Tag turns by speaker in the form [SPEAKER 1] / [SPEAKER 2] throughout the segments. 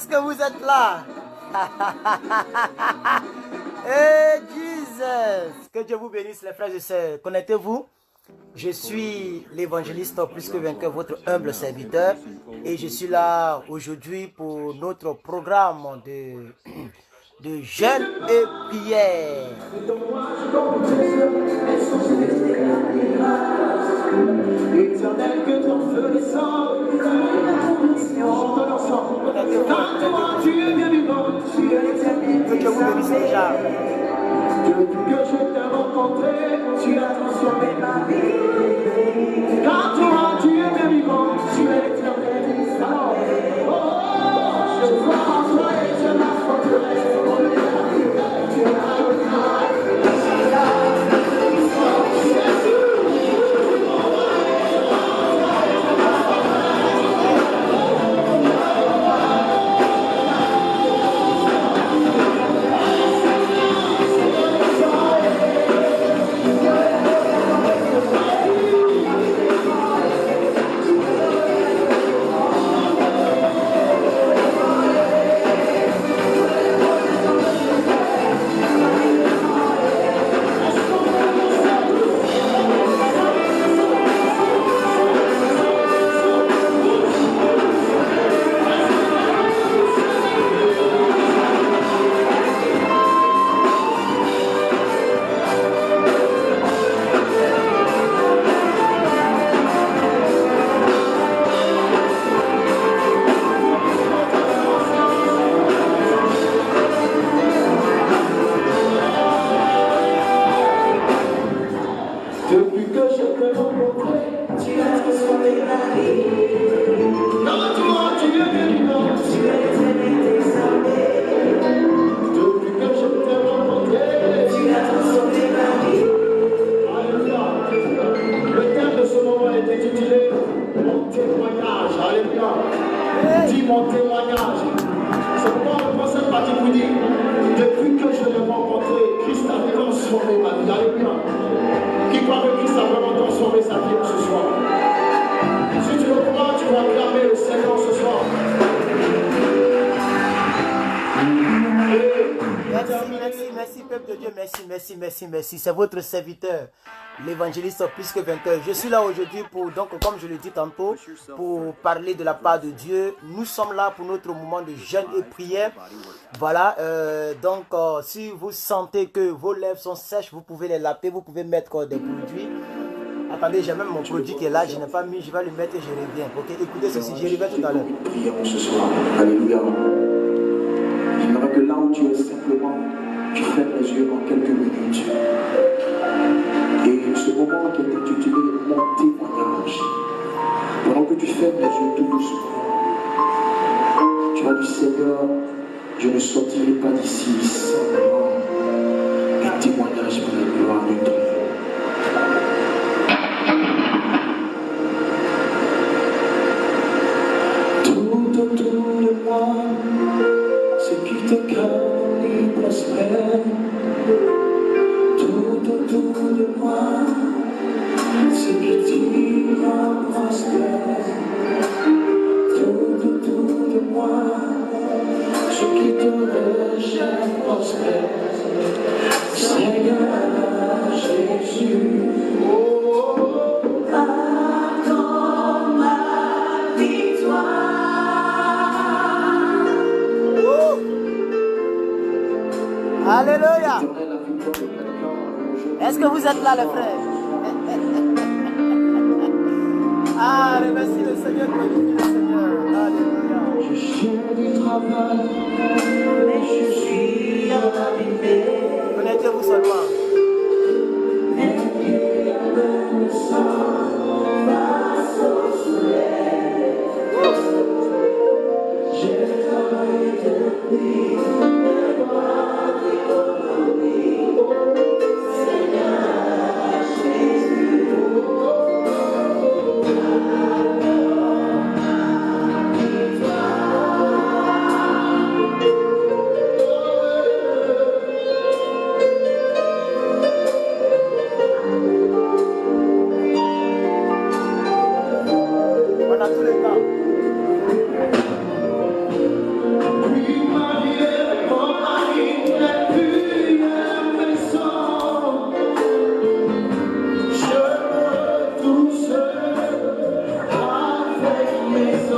[SPEAKER 1] Est-ce que vous êtes là? Hey Jesus! Que Dieu vous bénisse les frères et sœurs. Connectez-vous. Je suis l'évangéliste plus que vainqueur, votre humble serviteur. Et je suis là aujourd'hui pour notre programme de jeûne et prière. Éternel, que ton feu descende. Chantons ensemble. Car toi, tu es bien vivant. Que Dieu vous bénisse déjà. Depuis que je t'ai rencontré, tu as transformé ma vie. Car toi, tu es bien vivant. Tu es l'éternel. Alors, je crois en toi et je m'affronterai. Merci. C'est votre serviteur, l'évangéliste plus que vainqueur. Je suis là aujourd'hui pour, donc, comme je l'ai dit tantôt, pour parler de la part de Dieu. Nous sommes là pour notre moment de jeûne et prière. Voilà, si vous sentez que vos lèvres sont sèches, vous pouvez les laver, vous pouvez mettre des produits. Attendez, j'ai même mon produit qui est là, je n'ai pas mis, je vais le mettre et je reviens. Ok, écoutez ceci, je reviens tout à l'heure.
[SPEAKER 2] Prions ce soir, alléluia. J'aimerais que là où tu es simplement, tu fermes les yeux en quelques minutes. Et ce moment qui est intitulé mon témoignage, pendant que tu fermes les yeux tout doucement, tu as dit Seigneur, je ne sortirai pas d'ici sans un témoignage pour la gloire de ton nom. Tout autour de moi, ce qui te calme et prospère. Tout autour de moi, ce qui tire en prospère. Tout autour de moi, ce qui te rejette prospère. Seigneur Jésus, accorde ma victoire.
[SPEAKER 1] Alléluia. Est-ce que vous êtes là, les frères? Ah, remercie le Seigneur, glorifie le Seigneur. Alléluia.
[SPEAKER 2] Je cherche du travail, mais je suis arrivé.
[SPEAKER 1] Connectez-vous seulement.
[SPEAKER 2] Mais le sang passe au soleil. J'ai travaillé depuis le mois d'économie. Seigneur Jésus,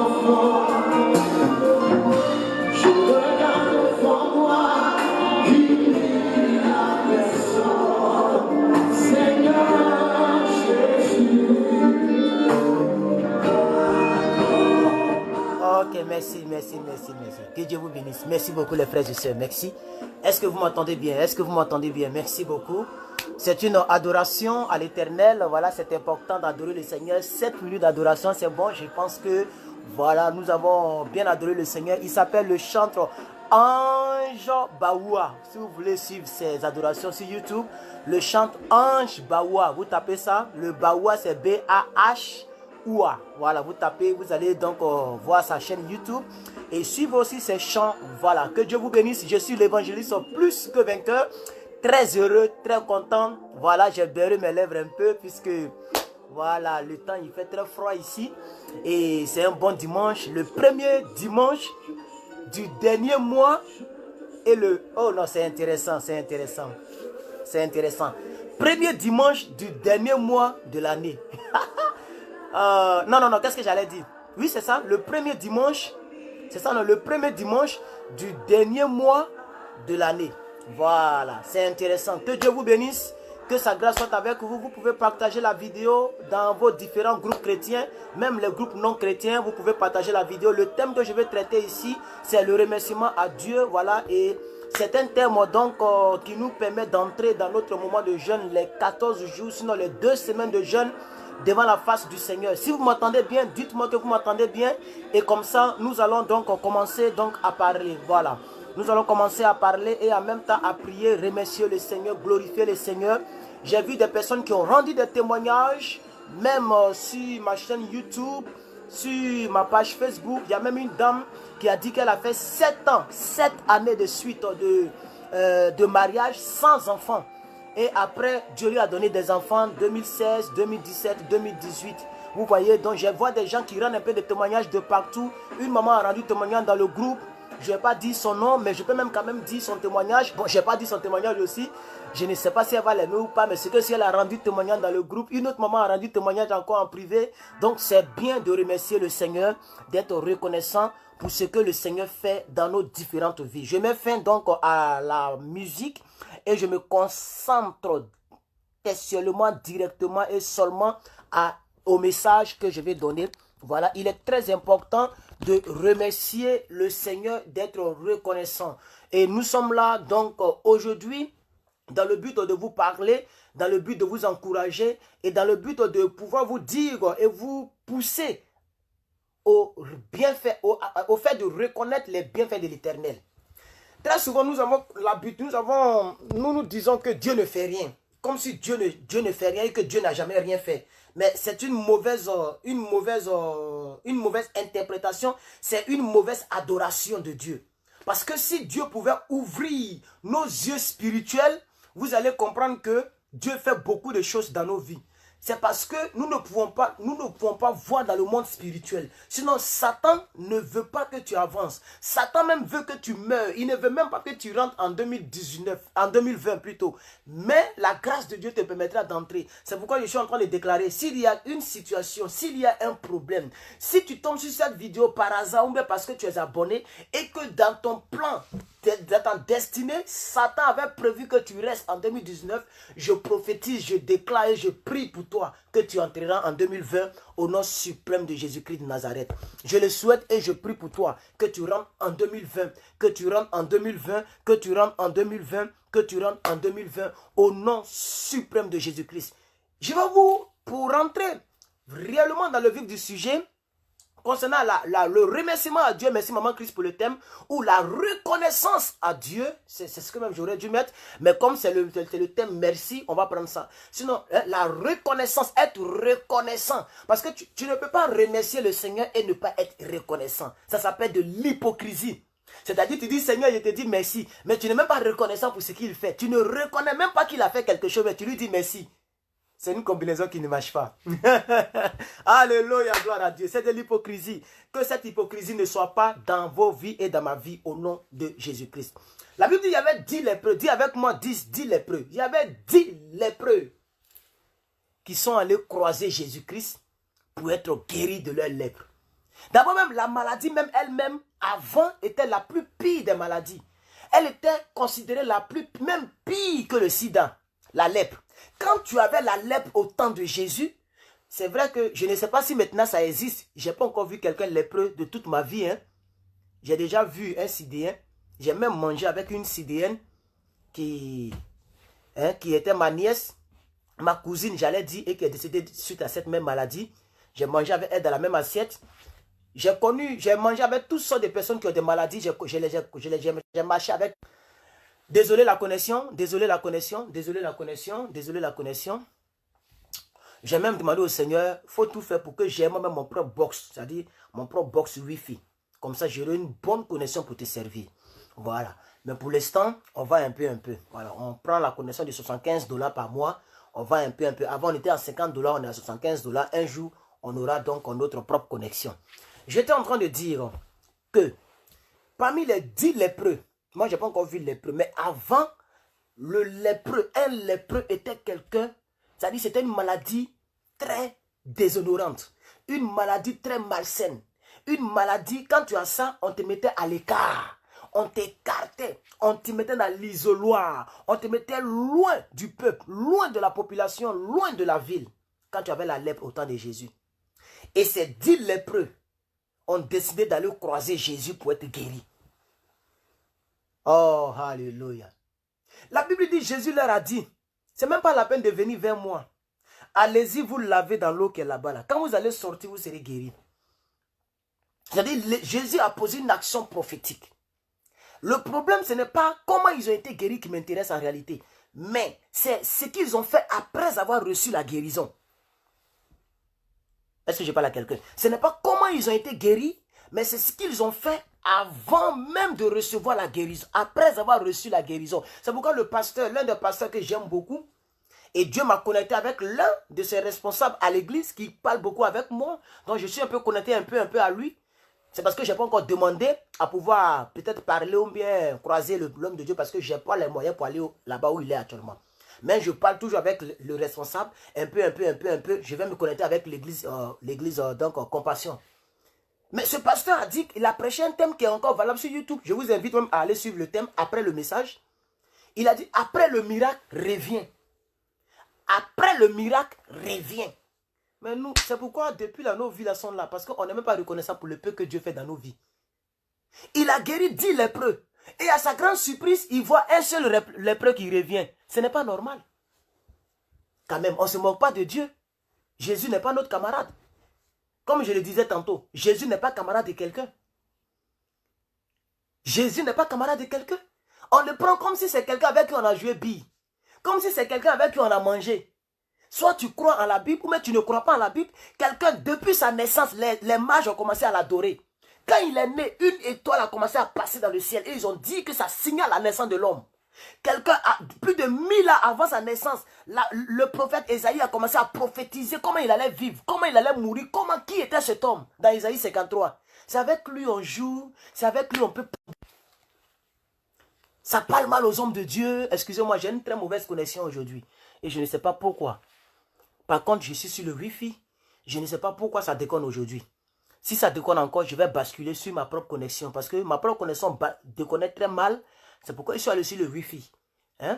[SPEAKER 1] enfants. Je regarde devant moi, il n'y a personne. Seigneur Jésus.
[SPEAKER 3] Ok, merci. Que Dieu vous bénisse. Merci beaucoup les frères et sœurs, merci. Est-ce que vous m'entendez bien? Merci beaucoup. C'est une adoration à l'Éternel. Voilà, c'est important d'adorer le Seigneur. 7 minutes d'adoration, c'est bon. Je pense que, voilà, nous avons bien adoré le Seigneur. Il s'appelle le chantre Ange Baoua. Si vous voulez suivre ces adorations sur YouTube, le chantre Ange Baoua. Vous tapez ça. Le Baoua, c'est B-A-H-O-U-A. Voilà, vous tapez, vous allez donc voir sa chaîne YouTube. Et suivez aussi ses chants. Voilà, que Dieu vous bénisse. Je suis l'évangéliste plus que vainqueur. Très heureux, très content. Voilà, j'ai beurré mes lèvres un peu puisque voilà, le temps il fait très froid ici. Et c'est un bon dimanche. Le premier dimanche du dernier mois. Et le... Oh non, c'est intéressant. Premier dimanche du dernier mois de l'année. Non, qu'est-ce que j'allais dire? Oui, c'est ça, le premier dimanche. C'est ça, non, le premier dimanche du dernier mois de l'année. Voilà, c'est intéressant. Que Dieu vous bénisse. Que sa grâce soit avec vous. Vous pouvez partager la vidéo dans vos différents groupes chrétiens. Même les groupes non chrétiens, vous pouvez partager la vidéo. Le thème que je vais traiter ici, c'est le remerciement à Dieu. Voilà, et c'est un thème donc qui nous permet d'entrer dans notre moment de jeûne. Les 14 jours, sinon les 2 semaines de jeûne devant la face du Seigneur. Si vous m'entendez bien, dites-moi que vous m'entendez bien. Et comme ça, nous allons donc commencer donc à parler. Voilà. Nous allons commencer à parler et en même temps à prier, remercier le Seigneur, glorifier le Seigneur. J'ai vu des personnes qui ont rendu des témoignages, même sur ma chaîne YouTube, sur ma page Facebook. Il y a même une dame qui a dit qu'elle a fait 7 années de suite de mariage sans enfant. Et après, Dieu lui a donné des enfants 2016, 2017, 2018. Vous voyez, donc je vois des gens qui rendent un peu de témoignages de partout. Une maman a rendu témoignage dans le groupe. Je n'ai pas dit son nom, mais je peux même quand même dire son témoignage. Bon, je n'ai pas dit son témoignage aussi. Je ne sais pas si elle va l'aimer ou pas, mais c'est que si elle a rendu témoignage dans le groupe, une autre maman a rendu témoignage encore en privé. Donc, c'est bien de remercier le Seigneur, d'être reconnaissant pour ce que le Seigneur fait dans nos différentes vies. Je mets fin donc à la musique et je me concentre seulement, directement et seulement au message que je vais donner. Voilà, il est très important de remercier le Seigneur, d'être reconnaissant. Et nous sommes là donc aujourd'hui dans le but de vous parler, dans le but de vous encourager et dans le but de pouvoir vous dire et vous pousser au bienfait, au fait de reconnaître les bienfaits de l'Éternel. Très souvent, nous avons l'habitude, nous disons que Dieu ne fait rien. Comme si Dieu ne fait rien et que Dieu n'a jamais rien fait. Mais c'est une mauvaise interprétation, c'est une mauvaise adoration de Dieu. Parce que si Dieu pouvait ouvrir nos yeux spirituels, vous allez comprendre que Dieu fait beaucoup de choses dans nos vies. C'est parce que nous ne pouvons pas voir dans le monde spirituel. Sinon, Satan ne veut pas que tu avances. Satan même veut que tu meurs. Il ne veut même pas que tu rentres en 2020 plutôt. Mais la grâce de Dieu te permettra d'entrer. C'est pourquoi je suis en train de déclarer, s'il y a une situation, s'il y a un problème, si tu tombes sur cette vidéo par hasard ou bien parce que tu es abonné et que dans ton plan, dans ta destinée, Satan avait prévu que tu restes en 2019, je prophétise, je déclare et je prie pour toi que tu entreras en 2020 au nom suprême de Jésus-Christ de Nazareth. Je le souhaite et je prie pour toi que tu rentres en 2020, que tu rentres en 2020, que tu rentres en 2020, que tu rentres en 2020 au nom suprême de Jésus-Christ. Je vais pour rentrer réellement dans le vif du sujet, concernant le remerciement à Dieu, merci Maman Christ pour le thème, ou la reconnaissance à Dieu, c'est ce que même j'aurais dû mettre, mais comme c'est le thème merci, on va prendre ça. Sinon, la reconnaissance, être reconnaissant, parce que tu ne peux pas remercier le Seigneur et ne pas être reconnaissant. Ça s'appelle de l'hypocrisie. C'est-à-dire, tu dis Seigneur, je te dis merci, mais tu n'es même pas reconnaissant pour ce qu'il fait. Tu ne reconnais même pas qu'il a fait quelque chose, mais tu lui dis merci. C'est une combinaison qui ne marche pas. Alléluia, gloire à Dieu. C'est de l'hypocrisie. Que cette hypocrisie ne soit pas dans vos vies et dans ma vie au nom de Jésus-Christ. La Bible dit qu'il y avait 10 lépreux. Dis avec moi 10 lépreux. Il y avait 10 lépreux qui sont allés croiser Jésus-Christ pour être guéris de leur lèpre. D'abord même, la maladie même elle-même, avant, était la plus pire des maladies. Elle était considérée la plus, même pire que le sida, la lèpre. Quand tu avais la lèpre au temps de Jésus, c'est vrai que je ne sais pas si maintenant ça existe. Je n'ai pas encore vu quelqu'un lépreux de toute ma vie. Hein. J'ai déjà vu un sidéen. J'ai même mangé avec une sidéenne qui était ma nièce, ma cousine, j'allais dire, et qui est décédée suite à cette même maladie. J'ai mangé avec elle dans la même assiette. J'ai mangé avec toutes sortes de personnes qui ont des maladies. J'ai marché avec. Désolé la connexion, désolé la connexion, désolé la connexion, désolé la connexion. J'ai même demandé au Seigneur, il faut tout faire pour que j'ai moi-même mon propre box, c'est-à-dire mon propre box Wi-Fi. Comme ça, j'aurai une bonne connexion pour te servir. Voilà. Mais pour l'instant, on va un peu. Voilà. On prend la connexion de 75 $ par mois. On va un peu. Avant, on était à 50 $, on est à 75 $. Un jour, on aura donc notre propre connexion. J'étais en train de dire que parmi les 10 lépreux, moi, je n'ai pas encore vu le lépreux, mais avant, le lépreux, un lépreux était quelqu'un, c'est-à-dire c'était une maladie très déshonorante, une maladie très malsaine, une maladie, quand tu as ça, on te mettait à l'écart, on t'écartait, on te mettait dans l'isoloir, on te mettait loin du peuple, loin de la population, loin de la ville, quand tu avais la lèpre au temps de Jésus. Et ces 10 lépreux ont décidé d'aller croiser Jésus pour être guéris. Oh, alléluia. La Bible dit, Jésus leur a dit, c'est même pas la peine de venir vers moi. Allez-y, vous lavez dans l'eau qui est là-bas. Là. Quand vous allez sortir, vous serez guéris. C'est-à-dire, Jésus a posé une action prophétique. Le problème, ce n'est pas comment ils ont été guéris qui m'intéresse en réalité. Mais c'est ce qu'ils ont fait après avoir reçu la guérison. Est-ce que je parle à quelqu'un? Ce n'est pas comment ils ont été guéris, mais c'est ce qu'ils ont fait avant même de recevoir la guérison, après avoir reçu la guérison. C'est pourquoi le pasteur, l'un des pasteurs que j'aime beaucoup, et Dieu m'a connecté avec l'un de ses responsables à l'église qui parle beaucoup avec moi. Donc je suis un peu connecté un peu à lui. C'est parce que je n'ai pas encore demandé à pouvoir peut-être parler ou bien croiser l'homme de Dieu parce que je n'ai pas les moyens pour aller là-bas où il est actuellement. Mais je parle toujours avec le responsable, un peu. Je vais me connecter avec l'église, donc Compassion. Mais ce pasteur a dit qu'il a prêché un thème qui est encore valable sur YouTube. Je vous invite même à aller suivre le thème après le message. Il a dit, après le miracle, reviens. Après le miracle, reviens. Mais nous, c'est pourquoi depuis là, nos vies là sont là. Parce qu'on n'est même pas reconnaissant pour le peu que Dieu fait dans nos vies. Il a guéri 10 lépreux. Et à sa grande surprise, il voit un seul lépreux qui revient. Ce n'est pas normal. Quand même, on ne se moque pas de Dieu. Jésus n'est pas notre camarade. Comme je le disais tantôt, Jésus n'est pas camarade de quelqu'un. Jésus n'est pas camarade de quelqu'un. On le prend comme si c'est quelqu'un avec qui on a joué bille. Comme si c'est quelqu'un avec qui on a mangé. Soit tu crois en la Bible, ou même tu ne crois pas en la Bible. Quelqu'un, depuis sa naissance, les mages ont commencé à l'adorer. Quand il est né, une étoile a commencé à passer dans le ciel. Et ils ont dit que ça signale la naissance de l'homme. Quelqu'un, plus de 1000 ans avant sa naissance, le prophète Ésaïe a commencé à prophétiser comment il allait vivre, comment il allait mourir, qui était cet homme dans Ésaïe 53. C'est avec lui on joue, c'est avec lui on peut... Ça parle mal aux hommes de Dieu. Excusez-moi, j'ai une très mauvaise connexion aujourd'hui. Et je ne sais pas pourquoi. Par contre, je suis sur le Wi-Fi. Je ne sais pas pourquoi ça déconne aujourd'hui. Si ça déconne encore, je vais basculer sur ma propre connexion. Parce que ma propre connexion déconne très mal. C'est pourquoi ils sont allés sur le Wi-Fi. Hein?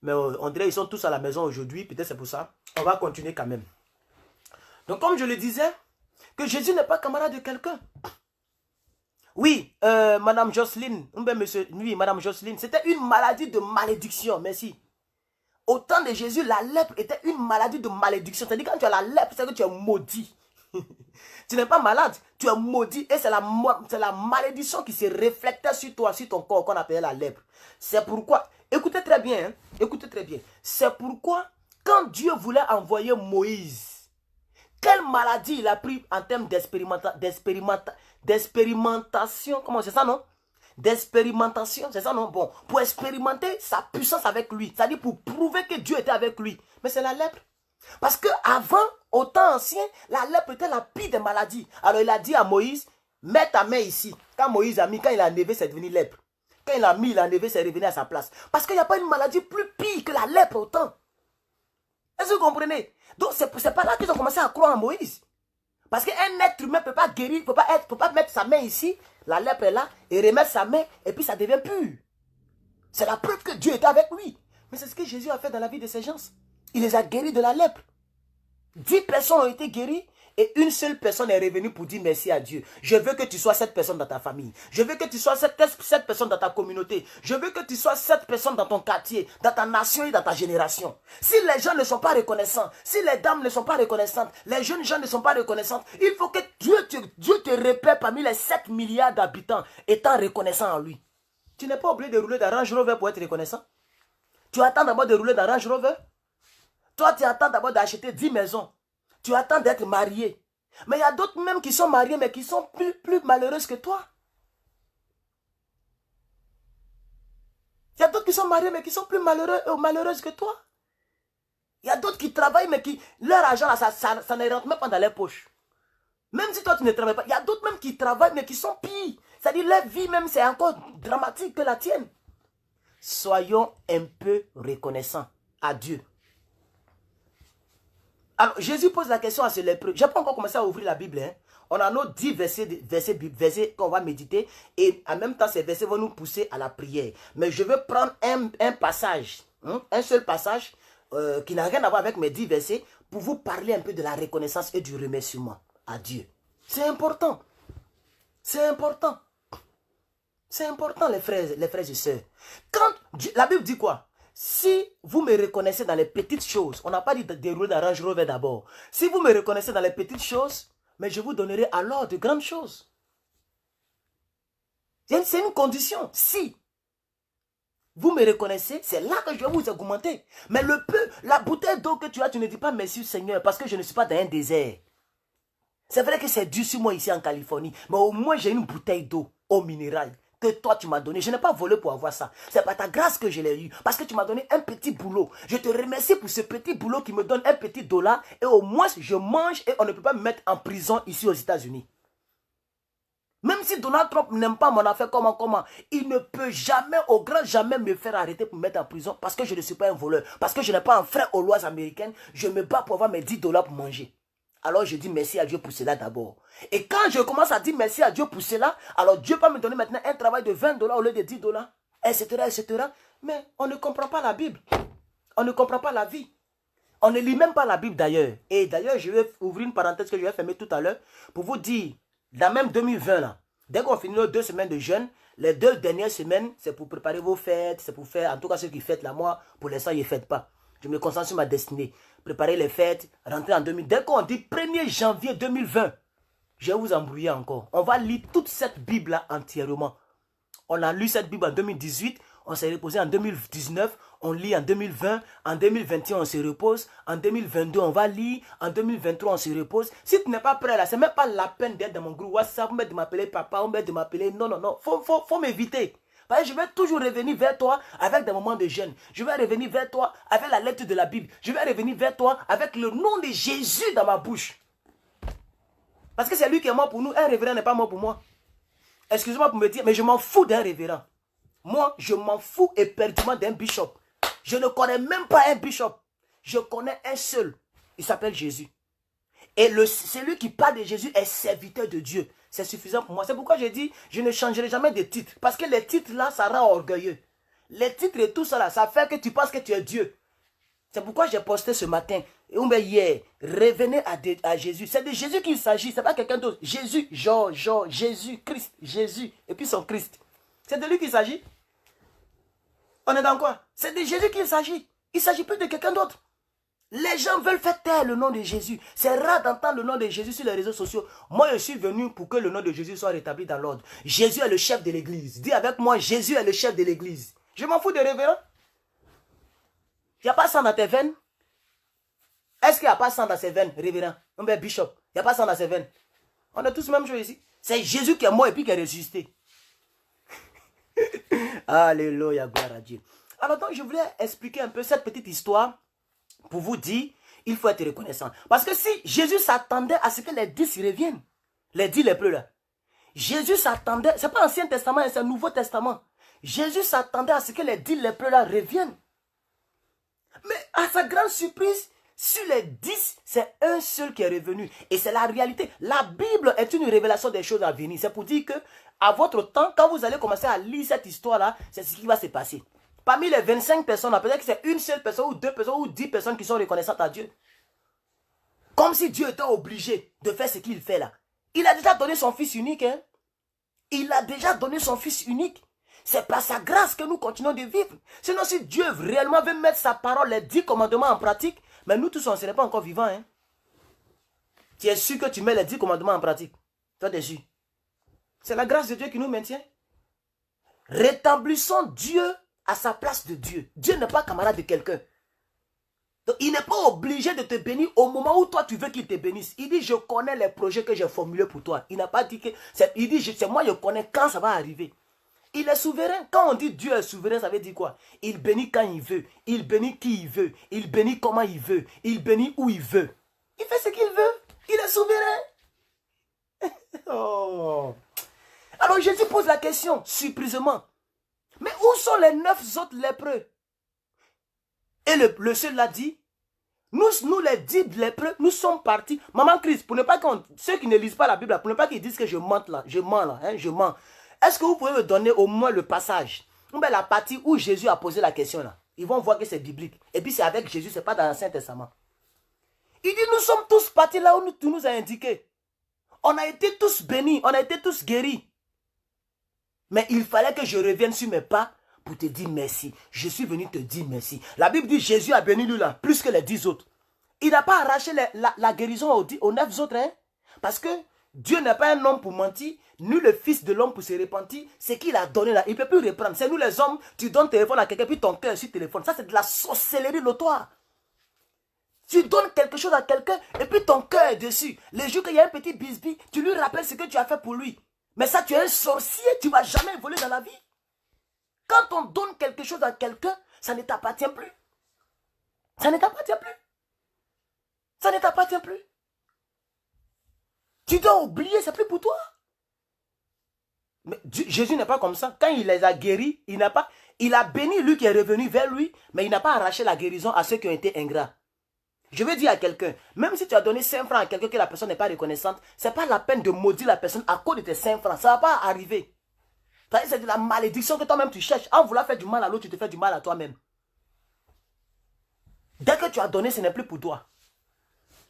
[SPEAKER 3] Mais on dirait qu'ils sont tous à la maison aujourd'hui. Peut-être c'est pour ça. On va continuer quand même. Donc comme je le disais, que Jésus n'est pas camarade de quelqu'un. Oui, Madame Jocelyne. Oui, Madame Jocelyne. C'était une maladie de malédiction. Merci. Au temps de Jésus, la lèpre était une maladie de malédiction. C'est-à-dire quand tu as la lèpre, c'est que tu es maudit. Tu n'es pas malade, tu es maudit. Et c'est la malédiction qui se reflète sur toi, sur ton corps, qu'on appelle la lèpre. C'est pourquoi, écoutez très bien, hein, écoutez très bien. C'est pourquoi, quand Dieu voulait envoyer Moïse, quelle maladie il a pris en termes d'expérimentation, comment c'est ça, non? D'expérimentation, c'est ça, non? Bon, pour expérimenter sa puissance avec lui, c'est-à-dire pour prouver que Dieu était avec lui. Mais c'est la lèpre. Parce qu'avant, au temps ancien, la lèpre était la pire des maladies. Alors il a dit à Moïse, mets ta main ici. Quand Moïse a mis, quand il a enlevé, c'est devenu lèpre. Quand il a mis, il a enlevé, c'est revenu à sa place. Parce qu'il n'y a pas une maladie plus pire que la lèpre au temps. Est-ce que vous comprenez? Donc c'est pas là qu'ils ont commencé à croire en Moïse. Parce qu'un être humain ne peut pas guérir, peut pas mettre sa main ici, la lèpre est là, et remettre sa main, et puis ça devient pur. C'est la preuve que Dieu était avec lui. Mais c'est ce que Jésus a fait dans la vie de ces gens. Il les a guéris de la lèpre. 10 personnes ont été guéries, et une seule personne est revenue pour dire merci à Dieu. Je veux que tu sois cette personne dans ta famille. Je veux que tu sois cette personne dans ta communauté. Je veux que tu sois cette personne dans ton quartier, dans ta nation et dans ta génération. Si les gens ne sont pas reconnaissants, si les dames ne sont pas reconnaissantes, les jeunes gens ne sont pas reconnaissants, il faut que Dieu te repère parmi les 7 milliards d'habitants étant reconnaissant en lui. Tu n'es pas obligé de rouler dans Range Rover pour être reconnaissant. Tu attends d'abord de rouler dans Range Rover. Toi, tu attends d'abord d'acheter 10 maisons. Tu attends d'être marié. Mais il y a d'autres même qui sont mariés, mais qui sont plus malheureuses que toi. Il y a d'autres qui sont mariés, mais qui sont plus malheureuses que toi. Il y a d'autres qui travaillent, mais leur argent, ça ne rentre même pas dans les poches. Même si toi, tu ne travailles pas. Il y a d'autres même qui travaillent, mais qui sont pires. C'est-à-dire, leur vie même, c'est encore dramatique que la tienne. Soyons un peu reconnaissants à Dieu. Alors, Jésus pose la question à ce lépreux. Je n'ai pas encore commencé à ouvrir la Bible. Hein. On a nos 10 versets qu'on va méditer. Et en même temps, ces versets vont nous pousser à la prière. Mais je veux prendre un passage, un seul passage qui n'a rien à voir avec mes 10 versets pour vous parler un peu de la reconnaissance et du remerciement à Dieu. C'est important. C'est important. C'est important, les frères et sœurs. La Bible dit quoi? Si vous me reconnaissez dans les petites choses, on n'a pas dit de dérouler dans Range Rover d'abord. Si vous me reconnaissez dans les petites choses, mais je vous donnerai alors de grandes choses. C'est une condition. Si vous me reconnaissez, c'est là que je vais vous augmenter. Mais la bouteille d'eau que tu as, tu ne dis pas merci Seigneur parce que je ne suis pas dans un désert. C'est vrai que c'est dur sur moi ici en Californie, mais au moins j'ai une bouteille d'eau au minéral que toi tu m'as donné. Je n'ai pas volé pour avoir ça. C'est par ta grâce que je l'ai eu. Parce que tu m'as donné un petit boulot. Je te remercie pour ce petit boulot qui me donne un petit dollar. Et au moins je mange et on ne peut pas me mettre en prison ici aux États-Unis. Même si Donald Trump n'aime pas mon affaire, comment, il ne peut jamais, au grand jamais me faire arrêter pour me mettre en prison parce que je ne suis pas un voleur. Parce que je n'ai pas un frère aux lois américaines. Je me bats pour avoir mes 10 dollars pour manger. Alors je dis merci à Dieu pour cela d'abord. Et quand je commence à dire merci à Dieu pour cela, alors Dieu peut me donner maintenant un travail de 20 dollars au lieu de 10 dollars, etc., etc. Mais on ne comprend pas la Bible. On ne comprend pas la vie. On ne lit même pas la Bible d'ailleurs. Et d'ailleurs, je vais ouvrir une parenthèse que je vais fermer tout à l'heure pour vous dire, dans même 2020, là, dès qu'on finit nos 2 semaines de jeûne, les 2 dernières semaines, c'est pour préparer vos fêtes, c'est pour faire, en tout cas ceux qui fêtent là, moi, pour l'instant, je ne fête pas. Je me concentre sur ma destinée. Préparer les fêtes, rentrer en 2000. Dès qu'on dit 1er janvier 2020, je vais vous embrouiller encore. On va lire toute cette Bible-là entièrement. On a lu cette Bible en 2018, on s'est reposé en 2019, on lit en 2020, en 2021 on se repose, en 2022 on va lire, en 2023 on se repose. Si tu n'es pas prêt là, c'est même pas la peine d'être dans mon groupe WhatsApp, de m'appeler papa, de m'appeler... Non, faut m'éviter. Parce que je vais toujours revenir vers toi avec des moments de jeûne. Je vais revenir vers toi avec la lecture de la Bible. Je vais revenir vers toi avec le nom de Jésus dans ma bouche. Parce que c'est lui qui est mort pour nous. Un révérend n'est pas mort pour moi. Excusez-moi pour me dire, mais je m'en fous d'un révérend. Moi, je m'en fous éperdument d'un bishop. Je ne connais même pas un bishop. Je connais un seul. Il s'appelle Jésus. Et celui qui parle de Jésus est serviteur de Dieu. C'est suffisant pour moi. C'est pourquoi je dis, je ne changerai jamais de titre. Parce que les titres là, ça rend orgueilleux. Les titres et tout ça là, ça fait que tu penses que tu es Dieu. C'est pourquoi j'ai posté ce matin, ou bien hier, revenez à Jésus. C'est de Jésus qu'il s'agit, c'est pas quelqu'un d'autre. Jésus, Jésus, Christ, Jésus, et puis son Christ. C'est de lui qu'il s'agit. On est dans quoi? C'est de Jésus qu'il s'agit. Il ne s'agit plus de quelqu'un d'autre. Les gens veulent faire taire le nom de Jésus. C'est rare d'entendre le nom de Jésus sur les réseaux sociaux. Moi, je suis venu pour que le nom de Jésus soit rétabli dans l'ordre. Jésus est le chef de l'église. Dis avec moi, Jésus est le chef de l'église. Je m'en fous des révérends. Il n'y a pas sang dans tes veines. Est-ce qu'il n'y a pas sang dans ses veines, révérend? On est bishop. Il n'y a pas sang dans ses veines. On est tous même chose ici. C'est Jésus qui est mort et puis qui est ressuscité. Alléluia, gloire à Dieu. Alors donc, je voulais expliquer un peu cette petite histoire pour vous dire, il faut être reconnaissant. Parce que si Jésus s'attendait à ce que les 10 reviennent, les 10 lépreux là, Jésus s'attendait, c'est pas l'Ancien Testament, c'est le Nouveau Testament. Jésus s'attendait à ce que les 10 lépreux là reviennent. Mais à sa grande surprise, Sur les 10, c'est un seul qui est revenu. Et c'est la réalité. La Bible est une révélation des choses à venir. C'est pour dire que, à votre temps, quand vous allez commencer à lire cette histoire-là, c'est ce qui va se passer. Parmi les 25 personnes, peut-être que c'est une seule personne, ou 2 personnes, ou 10 personnes qui sont reconnaissantes à Dieu. Comme si Dieu était obligé de faire ce qu'il fait là. Il a déjà donné son fils unique. Hein? Il a déjà donné son fils unique. C'est par sa grâce que nous continuons de vivre. Sinon, si Dieu réellement veut mettre sa parole, les 10 commandements en pratique, mais nous tous, on ne serait pas encore vivants. Hein? Tu es sûr que tu mets les 10 commandements en pratique? Toi, tu es sûr? C'est la grâce de Dieu qui nous maintient. Rétablissons Dieu à sa place de Dieu. Dieu n'est pas camarade de quelqu'un. Donc, il n'est pas obligé de te bénir au moment où toi, tu veux qu'il te bénisse. Il dit, je connais les projets que j'ai formulés pour toi. Il n'a pas dit que... Il dit, c'est moi, je connais quand ça va arriver. Il est souverain. Quand on dit Dieu est souverain, ça veut dire quoi? Il bénit quand il veut. Il bénit qui il veut. Il bénit comment il veut. Il bénit où il veut. Il fait ce qu'il veut. Il est souverain. Oh. Alors Jésus pose la question, surprisement. Mais où sont les 9 autres lépreux? Et le seul l'a dit, nous les 10 lépreux, nous sommes partis. Maman Christ, pour ne pas qu'on, ceux qui ne lisent pas la Bible, pour ne pas qu'ils disent que je mens là, je mens. Est-ce que vous pouvez me donner au moins le passage, ou bien la partie où Jésus a posé la question là? Ils vont voir que c'est biblique. Et puis c'est avec Jésus, c'est pas dans l'Ancien Testament. Il dit, nous sommes tous partis là où tu nous as indiqué. On a été tous bénis, on a été tous guéris. Mais il fallait que je revienne sur mes pas pour te dire merci. Je suis venu te dire merci. La Bible dit Jésus a béni lui là, plus que les 10 autres. Il n'a pas arraché la guérison aux 9 autres. Hein? Parce que Dieu n'est pas un homme pour mentir, ni le fils de l'homme pour se repentir. Ce qu'il a donné là, il ne peut plus reprendre. C'est nous les hommes, tu donnes téléphone à quelqu'un, puis ton cœur sur téléphone. Ça, c'est de la sorcellerie notoire. Tu donnes quelque chose à quelqu'un, et puis ton cœur est dessus. Le jour qu'il y a un petit bisbis, tu lui rappelles ce que tu as fait pour lui. Mais ça, tu es un sorcier, tu ne vas jamais évoluer dans la vie. Quand on donne quelque chose à quelqu'un, ça ne t'appartient plus. Ça ne t'appartient plus. Ça ne t'appartient plus. Tu dois oublier, c'est plus pour toi. Mais Jésus n'est pas comme ça. Quand il les a guéris, il a béni lui qui est revenu vers lui, mais il n'a pas arraché la guérison à ceux qui ont été ingrats. Je veux dire à quelqu'un, même si tu as donné 5 francs à quelqu'un que la personne n'est pas reconnaissante, ce n'est pas la peine de maudire la personne à cause de tes 5 francs. Ça ne va pas arriver. C'est de la malédiction que toi-même tu cherches. En voulant faire du mal à l'autre, tu te fais du mal à toi-même. Dès que tu as donné, ce n'est plus pour toi.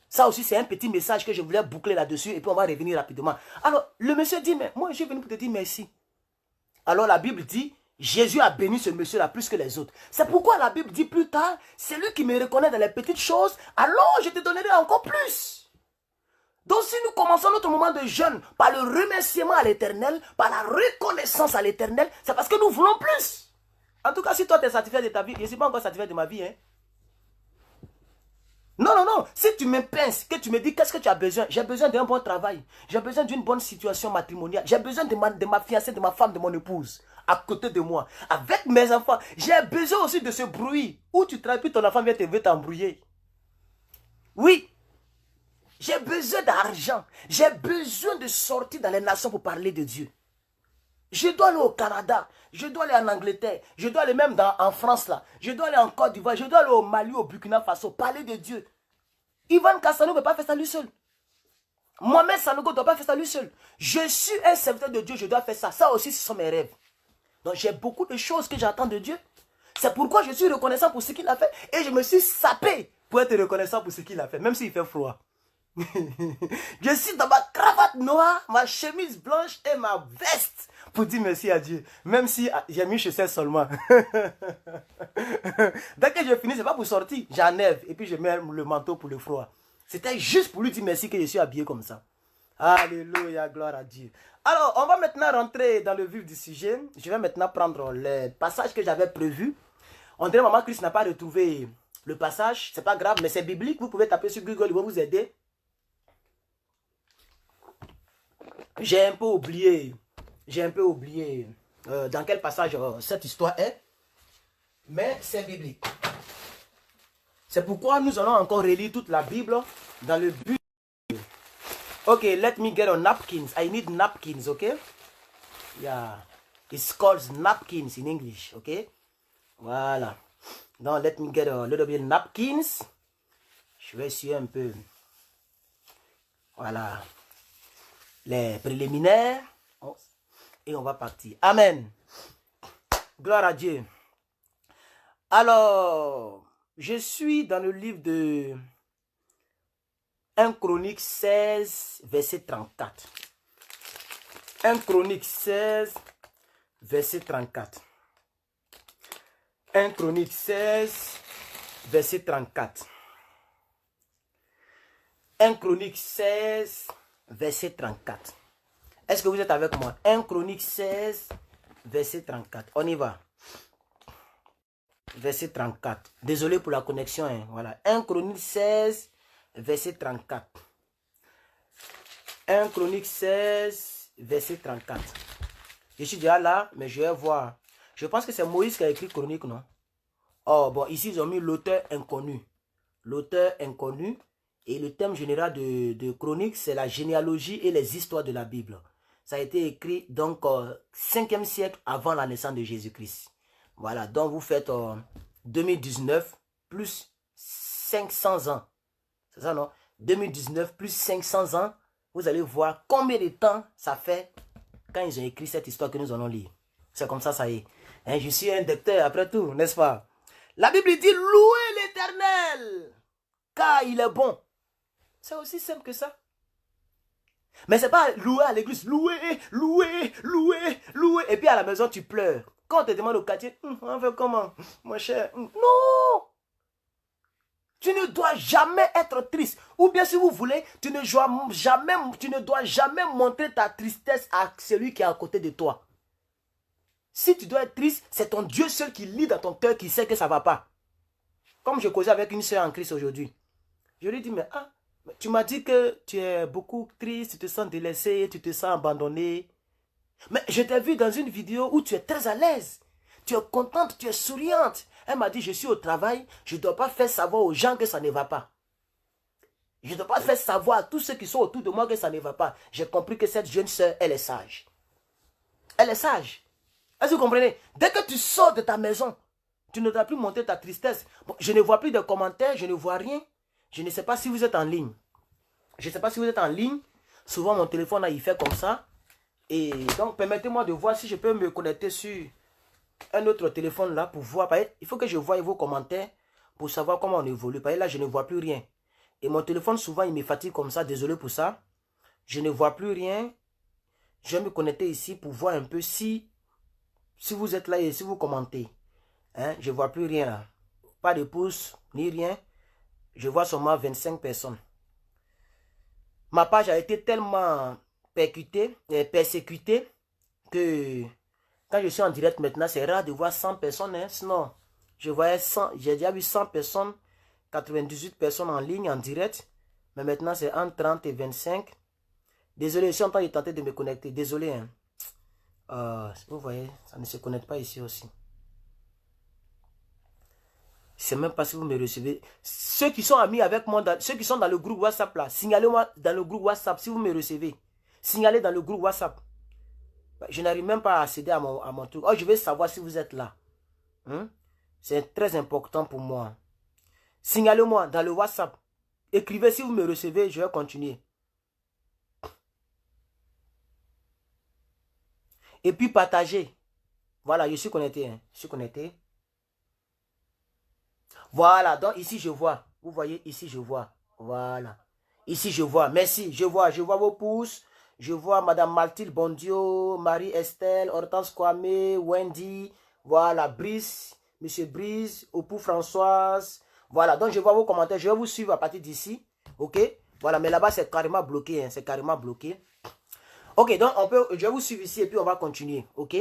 [SPEAKER 3] Ça aussi, c'est un petit message que je voulais boucler là-dessus et puis on va revenir rapidement. Alors, le monsieur dit, mais moi, je suis venu pour te dire merci. Alors, la Bible dit, Jésus a béni ce monsieur-là plus que les autres. C'est pourquoi la Bible dit plus tard, c'est lui qui me reconnaît dans les petites choses, alors je te donnerai encore plus. Donc si nous commençons notre moment de jeûne par le remerciement à l'Éternel, par la reconnaissance à l'Éternel, c'est parce que nous voulons plus. En tout cas, si toi tu es satisfait de ta vie, je ne suis pas encore satisfait de ma vie. Hein? Non, non, non. Si tu me pinces, que tu me dis qu'est-ce que tu as besoin, j'ai besoin d'un bon travail, j'ai besoin d'une bonne situation matrimoniale, j'ai besoin de ma fiancée, de ma femme, de mon épouse, à côté de moi, avec mes enfants. J'ai besoin aussi de ce bruit où tu travailles, puis ton enfant veut t'embrouiller. Oui. J'ai besoin d'argent. J'ai besoin de sortir dans les nations pour parler de Dieu. Je dois aller au Canada. Je dois aller en Angleterre. Je dois aller même en France là. Je dois aller en Côte d'Ivoire. Je dois aller au Mali, au Burkina Faso. Parler de Dieu. Ivan Kassano ne peut pas faire ça lui seul. Mohamed Sanogo ne doit pas faire ça lui seul. Je suis un serviteur de Dieu. Je dois faire ça. Ça aussi, ce sont mes rêves. Donc j'ai beaucoup de choses que j'attends de Dieu. C'est pourquoi je suis reconnaissant pour ce qu'il a fait. Et je me suis sapé pour être reconnaissant pour ce qu'il a fait. Même s'il fait froid. Je suis dans ma cravate noire, ma chemise blanche et ma veste pour dire merci à Dieu. Même si j'ai mis chaussettes seulement. Dès que je finis, ce n'est pas pour sortir. J'enlève et puis je mets le manteau pour le froid. C'était juste pour lui dire merci que je suis habillé comme ça. Alléluia, gloire à Dieu. Alors, on va maintenant rentrer dans le vif du sujet. Je vais maintenant prendre le passage que j'avais prévu. On dirait Maman Christ n'a pas retrouvé le passage. C'est pas grave, mais c'est biblique. Vous pouvez taper sur Google, il va vous aider. J'ai un peu oublié dans quel passage cette histoire est, mais c'est biblique. C'est pourquoi nous allons encore relire toute la Bible dans le but. Ok, let me get a napkins. I need napkins, ok? Yeah, it's called napkins in English, ok? Voilà. Now let me get a little bit napkins. Je vais essayer un peu. Voilà. Les préliminaires. Et on va partir. Amen. Gloire à Dieu. Alors, je suis dans le livre de 1 Chronique 16, verset 34. 1 Chronique 16, verset 34. 1 Chronique 16, verset 34. 1 Chronique 16, verset 34. Est-ce que vous êtes avec moi? 1 Chronique 16, verset 34. On y va. Verset 34. Désolé pour la connexion. Hein. Voilà. 1 Chronique 16, verset 34. 1 Chronique 16, verset 34. Je suis déjà là, mais je vais voir. Je pense que c'est Moïse qui a écrit Chronique, non? Oh, bon, ici, ils ont mis l'auteur inconnu. L'auteur inconnu. Et le thème général de Chronique, c'est la généalogie et les histoires de la Bible. Ça a été écrit, donc, 5e siècle avant la naissance de Jésus-Christ. Voilà, donc vous faites 2019 plus 500 ans. C'est ça, non? 2019 plus 500 ans. Vous allez voir combien de temps ça fait quand ils ont écrit cette histoire que nous allons lire. C'est comme ça, ça y est. Hein, je suis un docteur après tout, n'est-ce pas? La Bible dit, louez l'Éternel, car il est bon. C'est aussi simple que ça. Mais c'est pas louer à l'église, louer, louer, louer, louer. Et puis à la maison, tu pleures. Quand on te demande au quartier, on fait comment, mon cher? Non! Tu ne dois jamais être triste. Ou bien si vous voulez, tu ne dois jamais montrer ta tristesse à celui qui est à côté de toi. Si tu dois être triste, c'est ton Dieu seul qui lit dans ton cœur, qui sait que ça ne va pas. Comme je causais avec une soeur en Christ aujourd'hui. Je lui dis, mais tu m'as dit que tu es beaucoup triste, tu te sens délaissé, tu te sens abandonné. Mais je t'ai vu dans une vidéo où tu es très à l'aise. Tu es contente, tu es souriante. Elle m'a dit, je suis au travail, je ne dois pas faire savoir aux gens que ça ne va pas. Je ne dois pas faire savoir à tous ceux qui sont autour de moi que ça ne va pas. J'ai compris que cette jeune soeur, elle est sage. Elle est sage. Est-ce que vous comprenez? Dès que tu sors de ta maison, tu ne dois plus montrer ta tristesse. Bon, je ne vois plus de commentaires, je ne vois rien. Je ne sais pas si vous êtes en ligne. Je ne sais pas si vous êtes en ligne. Souvent, mon téléphone, là, il fait comme ça. Et donc, permettez-moi de voir si je peux me connecter sur un autre téléphone là pour voir. Il faut que je voie vos commentaires pour savoir comment on évolue. Là, je ne vois plus rien. Et mon téléphone, souvent, il me fatigue comme ça. Désolé pour ça. Je ne vois plus rien. Je vais me connecter ici pour voir un peu si vous êtes là et si vous commentez. Hein? Je ne vois plus rien là. Pas de pouces, ni rien. Je vois seulement 25 personnes. Ma page a été tellement persécutée que quand je suis en direct maintenant, c'est rare de voir 100 personnes. Hein? Sinon, je voyais 100. J'ai déjà vu 100 personnes, 98 personnes en ligne, en direct. Mais maintenant, c'est entre 30 et 25. Désolé, je suis en train de tenter de me connecter. Désolé. Hein? Vous voyez, ça ne se connecte pas ici aussi. Je ne sais même pas si vous me recevez. Ceux qui sont amis avec moi, ceux qui sont dans le groupe WhatsApp là, signalez-moi dans le groupe WhatsApp si vous me recevez. Signalez dans le groupe WhatsApp. Je n'arrive même pas à accéder à mon truc. Oh, je vais savoir si vous êtes là. C'est très important pour moi. Signalez-moi dans le WhatsApp. Écrivez si vous me recevez, je vais continuer. Et puis partagez. Voilà, je suis connecté. Hein. Je suis connecté. Voilà, donc ici je vois. Vous voyez, ici je vois. Voilà. Ici je vois. Merci, je vois vos pouces. Je vois Madame Mathilde Bondio, Marie-Estelle, Hortense Kwame, Wendy. Voilà, Brice, Monsieur Brice, Opou Françoise. Voilà, donc je vois vos commentaires. Je vais vous suivre à partir d'ici. Ok? Voilà, mais là-bas c'est carrément bloqué. Hein, c'est carrément bloqué. Ok, donc je vais vous suivre ici et puis on va continuer. Ok?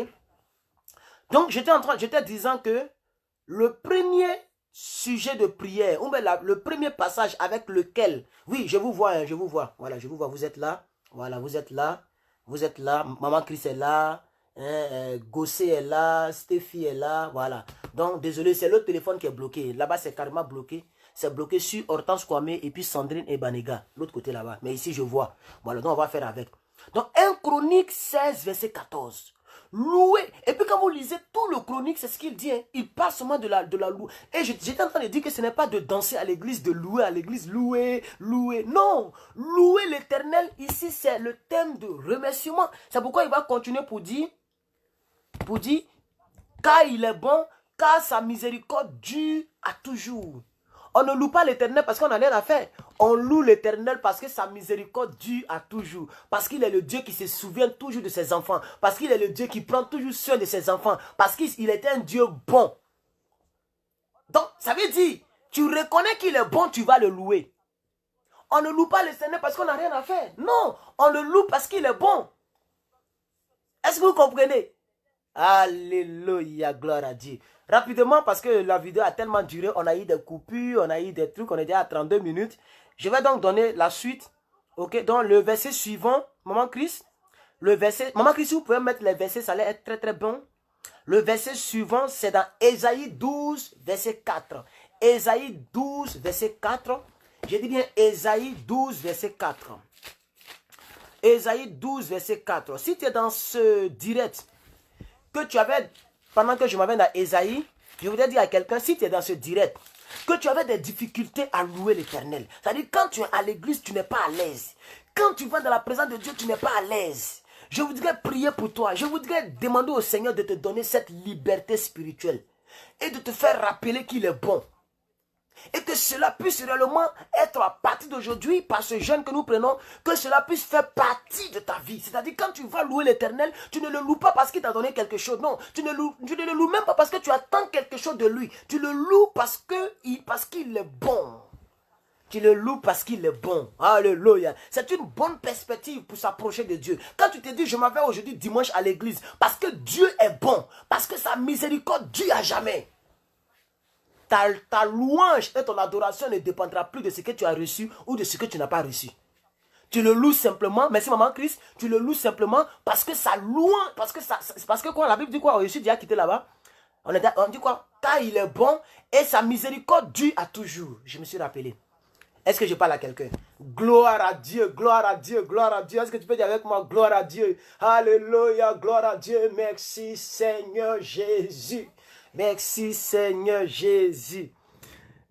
[SPEAKER 3] Donc j'étais disant que le premier sujet de prière, ou bien le premier passage avec lequel, oui, je vous vois, hein, je vous vois, voilà, je vous vois, vous êtes là, voilà, vous êtes là, Maman Chris est là, Gossé est là, Stéphie est là, voilà. Donc, désolé, c'est l'autre téléphone qui est bloqué, là-bas c'est carrément bloqué, c'est bloqué sur Hortense Kwame et puis Sandrine et Banega, l'autre côté là-bas, mais ici je vois, voilà, donc on va faire avec. Donc, 1 Chronique 16, verset 14. Louer. Et puis quand vous lisez tout le chronique, c'est ce qu'il dit. Hein. Il parle seulement de la louer. Et j'étais en train de dire que ce n'est pas de danser à l'église, de louer à l'église. Louer, louer. Non. Louer l'Éternel, ici, c'est le thème de remerciement. C'est pourquoi il va continuer pour dire, car il est bon, car sa miséricorde dure à toujours. On ne loue pas l'Éternel parce qu'on n'a rien à faire. On loue l'Éternel parce que sa miséricorde dure à toujours. Parce qu'il est le Dieu qui se souvient toujours de ses enfants. Parce qu'il est le Dieu qui prend toujours soin de ses enfants. Parce qu'il est un Dieu bon. Donc, ça veut dire, tu reconnais qu'il est bon, tu vas le louer. On ne loue pas l'Éternel parce qu'on n'a rien à faire. Non, on le loue parce qu'il est bon. Est-ce que vous comprenez? Alléluia, gloire à Dieu. Rapidement, parce que la vidéo a tellement duré, on a eu des coupures, on a eu des trucs, on est déjà à 32 minutes. Je vais donc donner la suite. Ok, donc le verset suivant, Maman Chris, Maman Chris, si vous pouvez mettre les versets, ça allait être très très bon. Le verset suivant, c'est dans Ésaïe 12, verset 4. Ésaïe 12, verset 4. Je dis bien Ésaïe 12, verset 4. Ésaïe 12, verset 4. Si tu es dans ce direct, que tu avais, pendant que je m'avais dans Ésaïe, je voudrais dire à quelqu'un, si tu es dans ce direct, que tu avais des difficultés à louer l'Éternel. C'est-à-dire, quand tu es à l'église, tu n'es pas à l'aise. Quand tu vas dans la présence de Dieu, tu n'es pas à l'aise. Je voudrais prier pour toi. Je voudrais demander au Seigneur de te donner cette liberté spirituelle et de te faire rappeler qu'il est bon. Et que cela puisse réellement être à partir d'aujourd'hui, par ce jeûne que nous prenons, que cela puisse faire partie de ta vie. C'est-à-dire, quand tu vas louer l'Éternel, tu ne le loues pas parce qu'il t'a donné quelque chose. Non, tu ne le loues même pas parce que tu attends quelque chose de lui. Tu le loues parce qu'il est bon. Tu le loues parce qu'il est bon. Alléluia. C'est une bonne perspective pour s'approcher de Dieu. Quand tu te dis, je m'en vais aujourd'hui dimanche à l'église, parce que Dieu est bon, parce que sa miséricorde dure à jamais. Ta louange et ton adoration ne dépendra plus de ce que tu as reçu ou de ce que tu n'as pas reçu. Tu le loues simplement, merci maman Christ, tu le loues simplement parce que ça louange, parce que quoi, la Bible dit quoi? Je suis déjà quitté là-bas. On dit quoi? Car il est bon et sa miséricorde dure à toujours. Je me suis rappelé. Est-ce que je parle à quelqu'un? Gloire à Dieu, gloire à Dieu, gloire à Dieu. Est-ce que tu peux dire avec moi, gloire à Dieu? Alléluia, gloire à Dieu. Merci Seigneur Jésus. Merci Seigneur Jésus.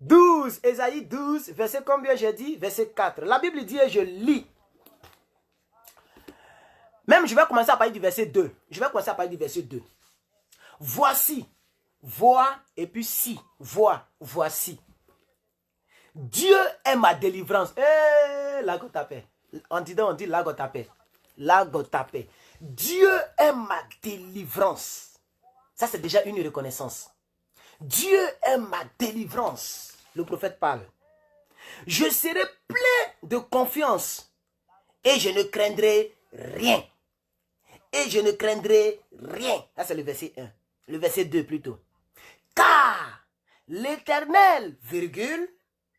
[SPEAKER 3] 12, Ésaïe 12, verset combien j'ai dit? Verset 4. La Bible dit, et je lis. Même je vais commencer à parler du verset 2. Je vais commencer à parler du verset 2. Voici, vois, et puis si, vois, voici. Dieu est ma délivrance. La go tapé. On dit la go tapé. La go tapé. Dieu est ma délivrance. Ça, c'est déjà une reconnaissance. Dieu est ma délivrance. Le prophète parle. Je serai plein de confiance et je ne craindrai rien. Et je ne craindrai rien. Ça, c'est le verset 1. Le verset 2 plutôt. Car l'Éternel, virgule,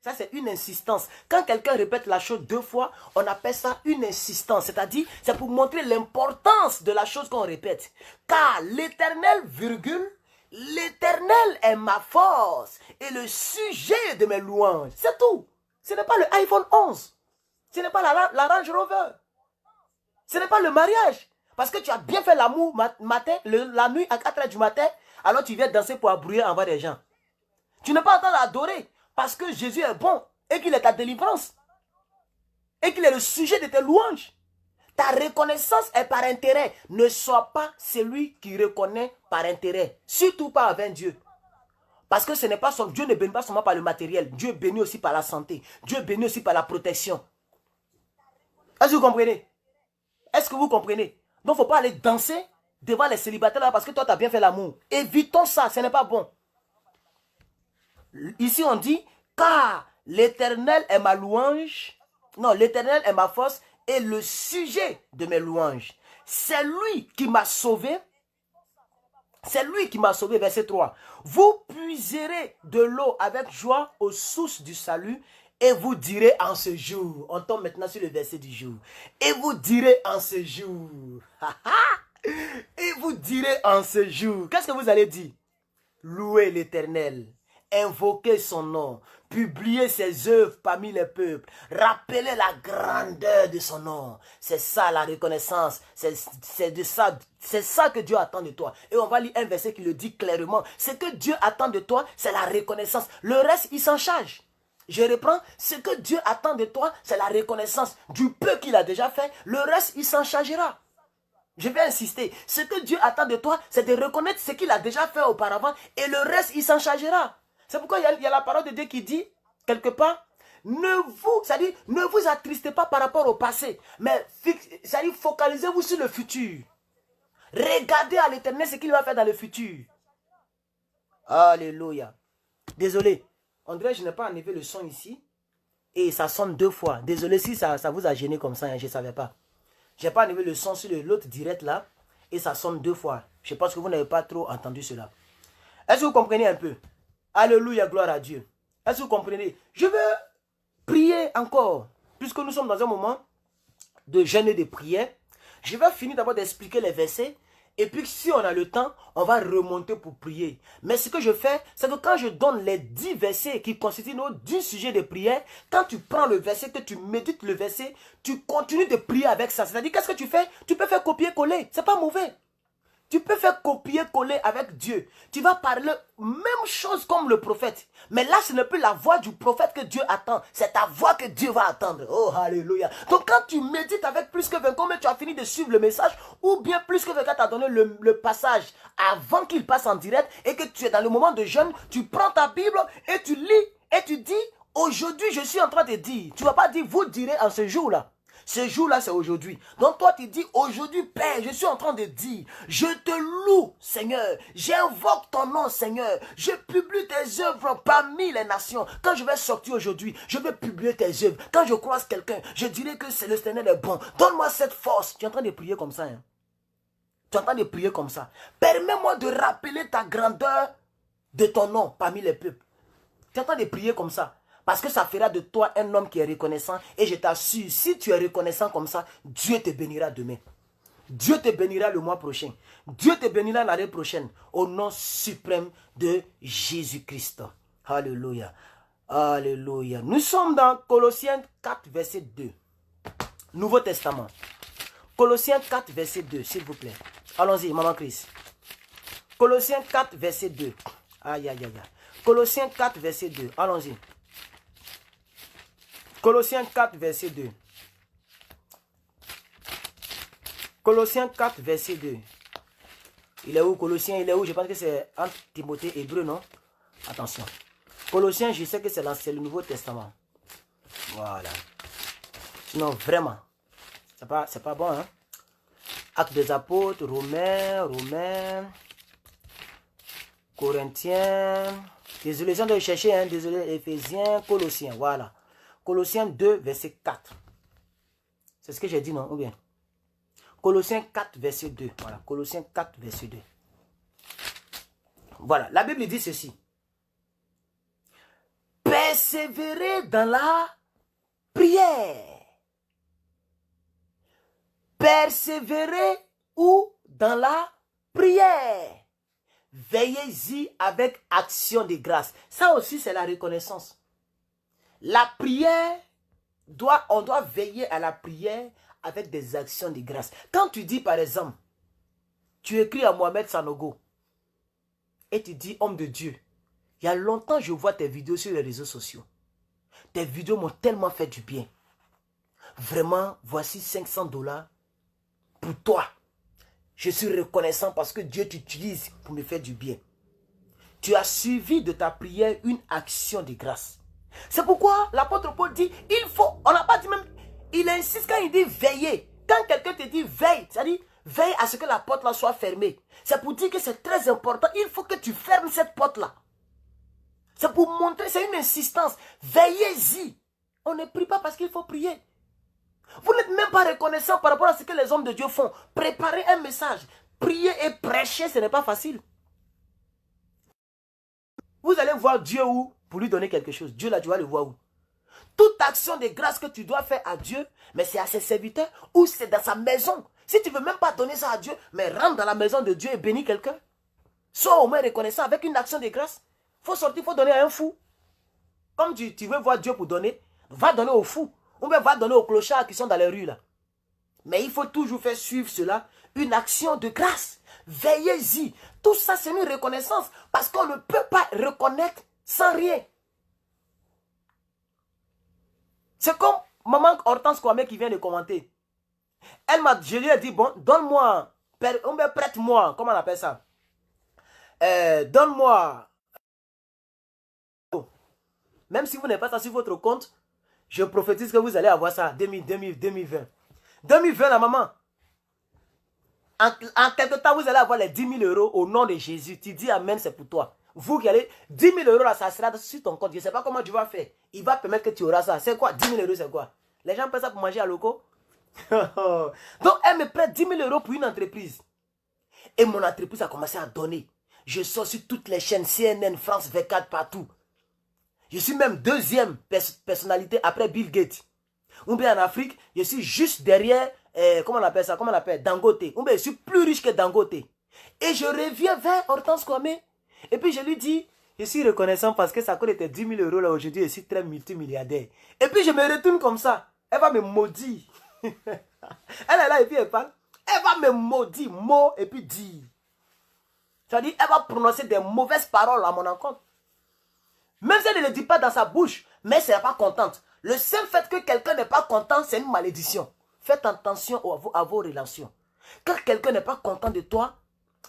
[SPEAKER 3] ça c'est une insistance. Quand quelqu'un répète la chose 2 fois, on appelle ça une insistance. C'est-à-dire, c'est pour montrer l'importance de la chose qu'on répète. Car l'Éternel, virgule, l'Éternel est ma force et le sujet de mes louanges. C'est tout. Ce n'est pas le iPhone 11. Ce n'est pas la Range Rover. Ce n'est pas le mariage. Parce que tu as bien fait l'amour la nuit à 4 h du matin, alors tu viens danser pour abrouiller envers des gens. Tu n'es pas en train d'adorer. Parce que Jésus est bon et qu'il est ta délivrance. Et qu'il est le sujet de tes louanges. Ta reconnaissance est par intérêt. Ne sois pas celui qui reconnaît par intérêt. Surtout pas avec Dieu. Parce que ce n'est pas Dieu ne bénit pas seulement par le matériel. Dieu bénit aussi par la santé. Dieu bénit aussi par la protection. Est-ce que vous comprenez? Est-ce que vous comprenez? Donc il ne faut pas aller danser devant les célibataires là parce que toi tu as bien fait l'amour. Évitons ça, ce n'est pas bon. Ici on dit, car l'Éternel est ma louange, non, l'Éternel est ma force et le sujet de mes louanges. C'est lui qui m'a sauvé. C'est lui qui m'a sauvé, verset 3. Vous puiserez de l'eau avec joie aux sources du salut et vous direz en ce jour. On tombe maintenant sur le verset du jour. Et vous direz en ce jour. Et vous direz en ce jour. Qu'est-ce que vous allez dire? Louez l'Éternel. Invoquer son nom, publier ses œuvres parmi les peuples, rappeler la grandeur de son nom. C'est ça la reconnaissance, c'est C'est ça que Dieu attend de toi. Et on va lire un verset qui le dit clairement. Ce que Dieu attend de toi, c'est la reconnaissance. Le reste, il s'en charge. Je reprends. Ce que Dieu attend de toi, c'est la reconnaissance du peu qu'il a déjà fait. Le reste, il s'en chargera. Je vais insister. Ce que Dieu attend de toi, c'est de reconnaître ce qu'il a déjà fait auparavant. Et le reste, il s'en chargera. C'est pourquoi il y a la parole de Dieu qui dit, quelque part, ne vous attristez pas par rapport au passé. Mais focalisez-vous sur le futur. Regardez à l'Éternel ce qu'il va faire dans le futur. Alléluia. Désolé. On dirait que je n'ai pas enlevé le son ici. Et ça sonne 2 fois. Désolé si ça vous a gêné comme ça. Hein, je ne savais pas. Je n'ai pas enlevé le son sur l'autre direct là. Et ça sonne 2 fois. Je pense que vous n'avez pas trop entendu cela. Est-ce que vous comprenez un peu? Alléluia, gloire à Dieu. Est-ce que vous comprenez? Je veux prier encore. Puisque nous sommes dans un moment de jeûne et de prière. Je vais finir d'abord d'expliquer les versets. Et puis si on a le temps, on va remonter pour prier. Mais ce que je fais, c'est que quand je donne les 10 versets qui constituent nos 10 sujets de prière, quand tu prends le verset, que tu médites le verset, tu continues de prier avec ça. C'est-à-dire, qu'est-ce que tu fais? Tu peux faire copier-coller. C'est pas mauvais. Tu peux faire copier-coller avec Dieu. Tu vas parler même chose comme le prophète. Mais là, ce n'est plus la voix du prophète que Dieu attend. C'est ta voix que Dieu va attendre. Oh, alléluia. Donc, quand tu médites avec plus que 20, comme tu as fini de suivre le message, ou bien plus que 20, t'a donné le passage avant qu'il passe en direct, et que tu es dans le moment de jeûne, tu prends ta Bible et tu lis, et tu dis, aujourd'hui, je suis en train de dire. Tu ne vas pas dire, vous direz en ce jour-là. Ce jour-là, c'est aujourd'hui. Donc toi, tu dis, aujourd'hui, Père, je suis en train de dire, je te loue, Seigneur. J'invoque ton nom, Seigneur. Je publie tes œuvres parmi les nations. Quand je vais sortir aujourd'hui, je vais publier tes œuvres. Quand je croise quelqu'un, je dirai que le Seigneur est bon. Donne-moi cette force. Tu es en train de prier comme ça. Hein? Tu es en train de prier comme ça. Permets-moi de rappeler ta grandeur de ton nom parmi les peuples. Tu es en train de prier comme ça. Parce que ça fera de toi un homme qui est reconnaissant. Et je t'assure, si tu es reconnaissant comme ça, Dieu te bénira demain. Dieu te bénira le mois prochain. Dieu te bénira l'année prochaine. Au nom suprême de Jésus-Christ. Alléluia. Alléluia. Nous sommes dans Colossiens 4, verset 2. Nouveau Testament. Colossiens 4, verset 2, s'il vous plaît. Allons-y, Maman Chris. Colossiens 4, verset 2. Aïe, aïe, aïe. Colossiens 4, verset 2. Allons-y. Colossiens 4, verset 2. Colossiens 4, verset 2. Il est où, Colossiens? Il est où? Je pense que c'est entre Timothée et Hébreu, non? Attention. Colossiens, je sais que c'est le Nouveau Testament. Voilà. Sinon, vraiment, c'est pas bon, hein? Actes des Apôtres, Romains, Corinthiens. Désolé, je dois chercher, hein? Désolé, Éphésiens, Colossiens, voilà. Colossiens 2, verset 4. C'est ce que j'ai dit, non? Ou bien? Colossiens 4, verset 2. Voilà, Colossiens 4, verset 2. Voilà, la Bible dit ceci. Persévérez dans la prière. Persévérez où? Dans la prière. Veillez-y avec action de grâce. Ça aussi, c'est la reconnaissance. La prière, on doit veiller à la prière avec des actions de grâce. Quand tu dis, par exemple, tu écris à Mohamed Sanogo et tu dis, homme de Dieu, il y a longtemps je vois tes vidéos sur les réseaux sociaux. Tes vidéos m'ont tellement fait du bien. Vraiment, voici 500 $ pour toi. Je suis reconnaissant parce que Dieu t'utilise pour me faire du bien. Tu as suivi de ta prière une action de grâce. C'est pourquoi l'apôtre Paul dit, il faut, on n'a pas dit même, il insiste quand il dit veiller. Quand quelqu'un te dit veille, c'est-à-dire veille à ce que la porte là soit fermée. C'est pour dire que c'est très important, il faut que tu fermes cette porte là. C'est pour montrer, c'est une insistance. Veillez-y. On ne prie pas parce qu'il faut prier. Vous n'êtes même pas reconnaissant par rapport à ce que les hommes de Dieu font. Préparer un message, prier et prêcher, ce n'est pas facile. Vous allez voir Dieu où? Pour lui donner quelque chose. Dieu là, tu vas le voir où? Toute action de grâce que tu dois faire à Dieu, mais c'est à ses serviteurs ou c'est dans sa maison. Si tu ne veux même pas donner ça à Dieu, mais rentre dans la maison de Dieu et bénis quelqu'un. Sois au moins reconnaissant avec une action de grâce. Il faut sortir, il faut donner à un fou. Comme tu veux voir Dieu pour donner, va donner aux fous. Ou bien va donner aux clochards qui sont dans les rues là. Mais il faut toujours faire suivre cela une action de grâce. Veillez-y. Tout ça, c'est une reconnaissance. Parce qu'on ne peut pas reconnaître sans rien. C'est comme maman Hortense Kwame qui vient de commenter. Je lui ai dit, bon, donne-moi, prête-moi, comment on appelle ça? Donne-moi. Même si vous n'avez pas ça sur votre compte, je prophétise que vous allez avoir ça 2020. 2020, la maman. En quelque temps, vous allez avoir les 10 000 euros au nom de Jésus. Tu dis Amen, c'est pour toi. Vous qui allez, 10 000 euros là, ça sera sur ton compte. Je ne sais pas comment tu vas faire. Il va permettre que tu auras ça. C'est quoi 10 000 euros, c'est quoi? Les gens paient ça pour manger à loco. Donc, elle me prête 10 000 euros pour une entreprise. Et mon entreprise a commencé à donner. Je sors sur toutes les chaînes, CNN, France 24, partout. Je suis même deuxième personnalité après Bill Gates. Ou bien en Afrique, je suis juste derrière, comment on appelle ça, comment on appelle, Dangote. Ou bien je suis plus riche que Dangote. Et je reviens vers Hortense Kwame. Et puis je lui dis, je suis reconnaissant parce que ça coûte 10 000 euros là aujourd'hui, je suis très multimilliardaire. Et puis je me retourne comme ça. Elle va me maudire. Elle est là et puis elle parle. Elle va me maudire, mot et puis dire. C'est-à-dire, elle va prononcer des mauvaises paroles à mon encontre. Même si elle ne le dit pas dans sa bouche, mais elle ne sera pas contente. Le seul fait que quelqu'un n'est pas content, c'est une malédiction. Faites attention à vos relations. Quand quelqu'un n'est pas content de toi,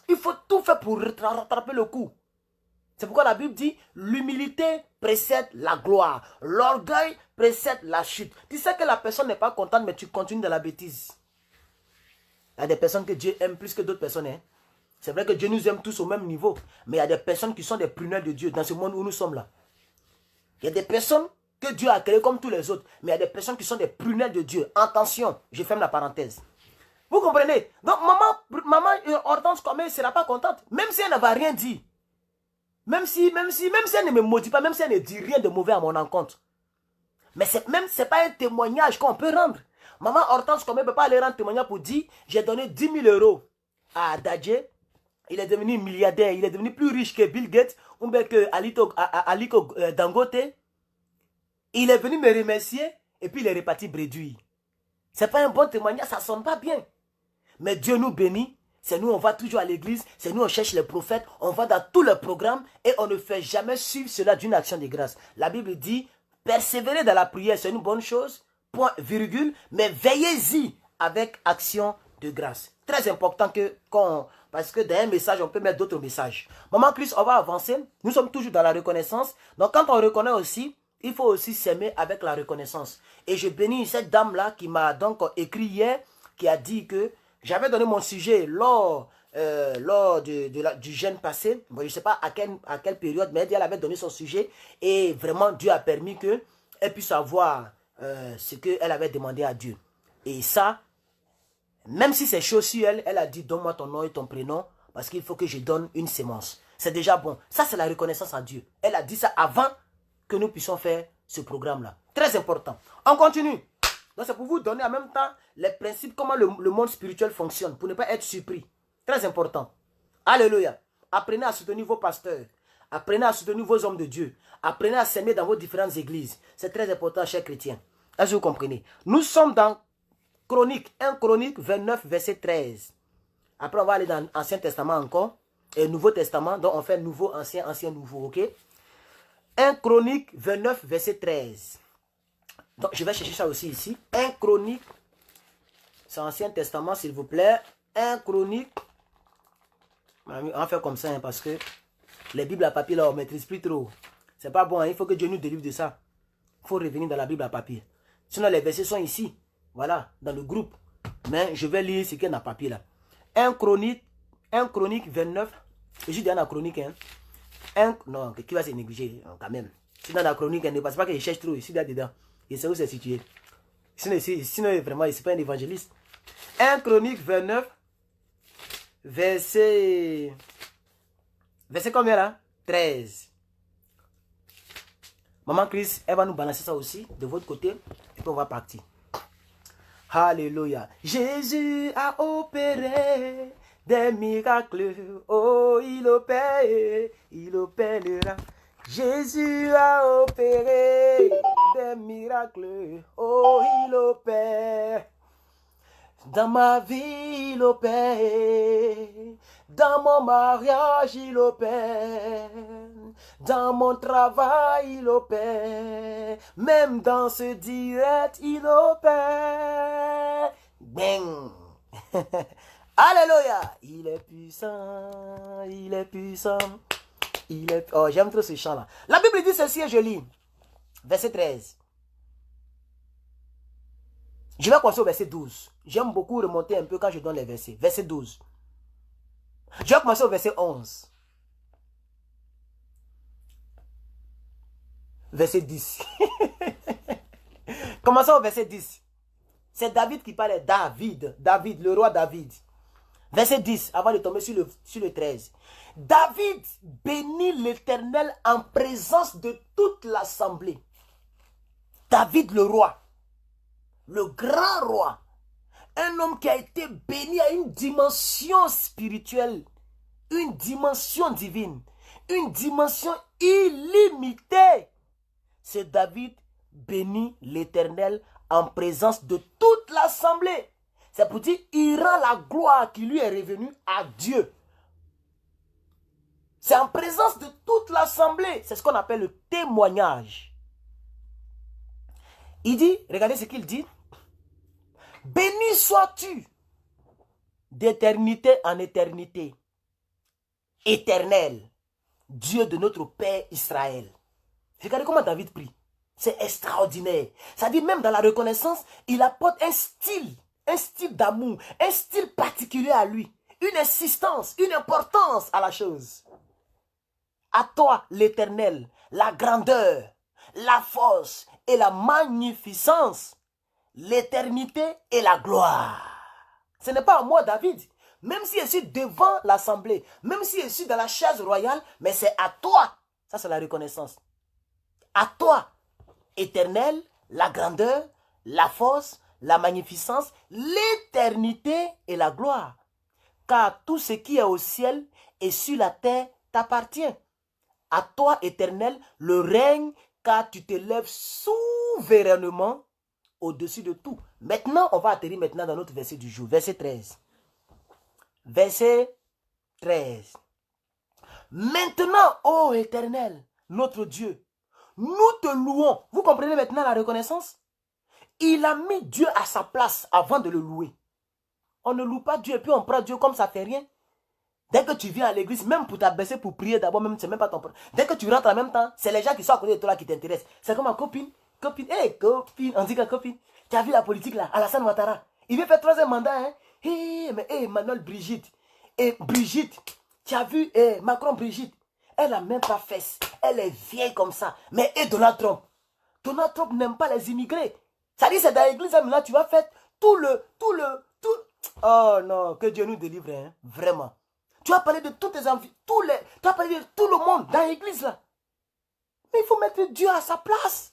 [SPEAKER 3] il faut tout faire pour rattraper le coup. C'est pourquoi la Bible dit, l'humilité précède la gloire. L'orgueil précède la chute. Tu sais que la personne n'est pas contente, mais tu continues dans la bêtise. Il y a des personnes que Dieu aime plus que d'autres personnes. Hein? C'est vrai que Dieu nous aime tous au même niveau. Mais il y a des personnes qui sont des prunelles de Dieu dans ce monde où nous sommes là. Il y a des personnes que Dieu a créées comme tous les autres. Mais il y a des personnes qui sont des prunelles de Dieu. Attention, je ferme la parenthèse. Vous comprenez? Donc maman Hortense Kwame ne sera pas contente. Même si elle n'avait rien dit. Même si elle ne me maudit pas. Même si elle ne dit rien de mauvais à mon encontre. Mais ce n'est pas un témoignage qu'on peut rendre. Maman Hortense Kwame ne peut pas aller rendre témoignage pour dire j'ai donné 10 000 euros à Dadje. Il est devenu milliardaire. Il est devenu plus riche que Bill Gates ou bien que Aliko Dangote. Il est venu me remercier et puis il est reparti bredouille. Ce n'est pas un bon témoignage, ça ne sonne pas bien. Mais Dieu nous bénit. C'est nous, on va toujours à l'église. C'est nous, on cherche les prophètes. On va dans tous les programmes et on ne fait jamais suivre cela d'une action de grâce. La Bible dit, persévérer dans la prière, c'est une bonne chose. Point, virgule. Mais veillez-y avec action de grâce. Très important parce que dans un message, on peut mettre d'autres messages. Maman Christ, on va avancer. Nous sommes toujours dans la reconnaissance. Donc quand on reconnaît aussi, il faut aussi s'aimer avec la reconnaissance. Et je bénis cette dame-là qui m'a donc écrit hier, qui a dit que j'avais donné mon sujet lors du jeûne passé. Bon, je ne sais pas à quelle période, mais elle avait donné son sujet. Et vraiment, Dieu a permis qu'elle puisse avoir ce qu'elle avait demandé à Dieu. Et ça, même si c'est chaud sur elle, elle a dit, donne-moi ton nom et ton prénom, parce qu'il faut que je donne une sémence. C'est déjà bon. Ça, c'est la reconnaissance à Dieu. Elle a dit ça avant que nous puissions faire ce programme-là. Très important. On continue. Donc, c'est pour vous donner en même temps les principes, comment le monde spirituel fonctionne, pour ne pas être surpris. Très important. Alléluia. Apprenez à soutenir vos pasteurs. Apprenez à soutenir vos hommes de Dieu. Apprenez à s'aimer dans vos différentes églises. C'est très important, chers chrétiens. Est-ce que vous comprenez? Nous sommes dans Chronique, 1 Chronique 29, verset 13. Après, on va aller dans l'Ancien Testament encore. Et Nouveau Testament, donc on fait nouveau, ancien, ancien, nouveau, ok? 1 Chronique 29, verset 13. Donc, je vais chercher ça aussi ici. 1 Chronique, c'est Ancien Testament, s'il vous plaît. 1 Chronique. On va faire comme ça, hein, parce que les Bibles à papier, là, on ne maîtrise plus trop. C'est pas bon, hein, il faut que Dieu nous délivre de ça. Il faut revenir dans la Bible à papier. Sinon, les versets sont ici. Voilà, dans le groupe. Mais je vais lire ce qu'il y a dans le papier là. 1 Chronique 29. Je suis dans la chronique. Hein. Non, qui va se négliger quand même. Si dans la chronique, ne passe pas que je cherche trop ici, là-dedans. Je sais où c'est situé. Sinon vraiment, il n'est pas un évangéliste. 1 Chronique 29, verset combien là? 13. Maman Chris, elle va nous balancer ça aussi, de votre côté, et puis on va partir. Alléluia. Jésus a opéré des miracles. Oh, il opérera. Jésus a opéré des miracles. Oh, il opère. Dans ma vie, il opère. Dans mon mariage, il opère. Dans mon travail, il opère. Même dans ce direct, il opère. Bang. Alléluia. Il est puissant. Il est puissant. Il est... Oh, j'aime trop ce chant-là. La Bible dit ceci et je lis. Verset 13. Je vais commencer au verset 12. J'aime beaucoup remonter un peu quand je donne les versets. Verset 12. Je vais commencer au verset 11. Verset 10. Commençons au verset 10. C'est David qui parlait. David, le roi David. Verset 10, avant de tomber sur le 13. David bénit l'Éternel en présence de toute l'assemblée. David le roi. Le grand roi. Un homme qui a été béni à une dimension spirituelle. Une dimension divine. Une dimension illimitée. C'est David bénit l'Éternel en présence de toute l'assemblée. C'est pour dire, il rend la gloire qui lui est revenue à Dieu. C'est en présence de toute l'assemblée. C'est ce qu'on appelle le témoignage. Il dit, regardez ce qu'il dit. Béni sois-tu d'éternité en éternité. Éternel, Dieu de notre Père Israël. Regardez comment David prie. C'est extraordinaire. Ça dit même dans la reconnaissance, il apporte un style d'amour, un style particulier à lui. Une insistance, une importance à la chose. À toi, l'Éternel, la grandeur, la force et la magnificence, l'éternité et la gloire. Ce n'est pas à moi, David. Même si je suis devant l'assemblée, même si je suis dans la chaise royale, mais c'est à toi. Ça, c'est la reconnaissance. À toi, Éternel, la grandeur, la force, la magnificence, l'éternité et la gloire. Car tout ce qui est au ciel et sur la terre t'appartient. À toi, Éternel, le règne, car tu te lèves souverainement au-dessus de tout. Maintenant, on va atterrir maintenant dans notre verset du jour. Verset 13. Verset 13. Maintenant, ô Éternel, notre Dieu, nous te louons. Vous comprenez maintenant la reconnaissance? Il a mis Dieu à sa place avant de le louer. On ne loue pas Dieu et puis on prend Dieu comme ça fait rien. Dès que tu viens à l'église, même pour t'abaisser, pour prier d'abord, même c'est même pas ton problème. Dès que tu rentres en même temps, c'est les gens qui sont à côté de toi là qui t'intéressent. C'est comme ma copine, copine, on dit que copine. Tu as vu la politique là, Alassane Ouattara. Il veut faire 3e mandat, hein. Manuel Brigitte. Et Brigitte, tu as vu, Macron Brigitte. Elle n'a même pas fesse. Elle est vieille comme ça. Mais et Donald Trump? Donald Trump n'aime pas les immigrés. Ça dit, c'est dans l'église, là, tu vas faire tout. Oh non, que Dieu nous délivre, hein. Vraiment. Tu vas parler de toutes tes envies, tu vas parler de tout le monde dans l'église là. Mais il faut mettre Dieu à sa place.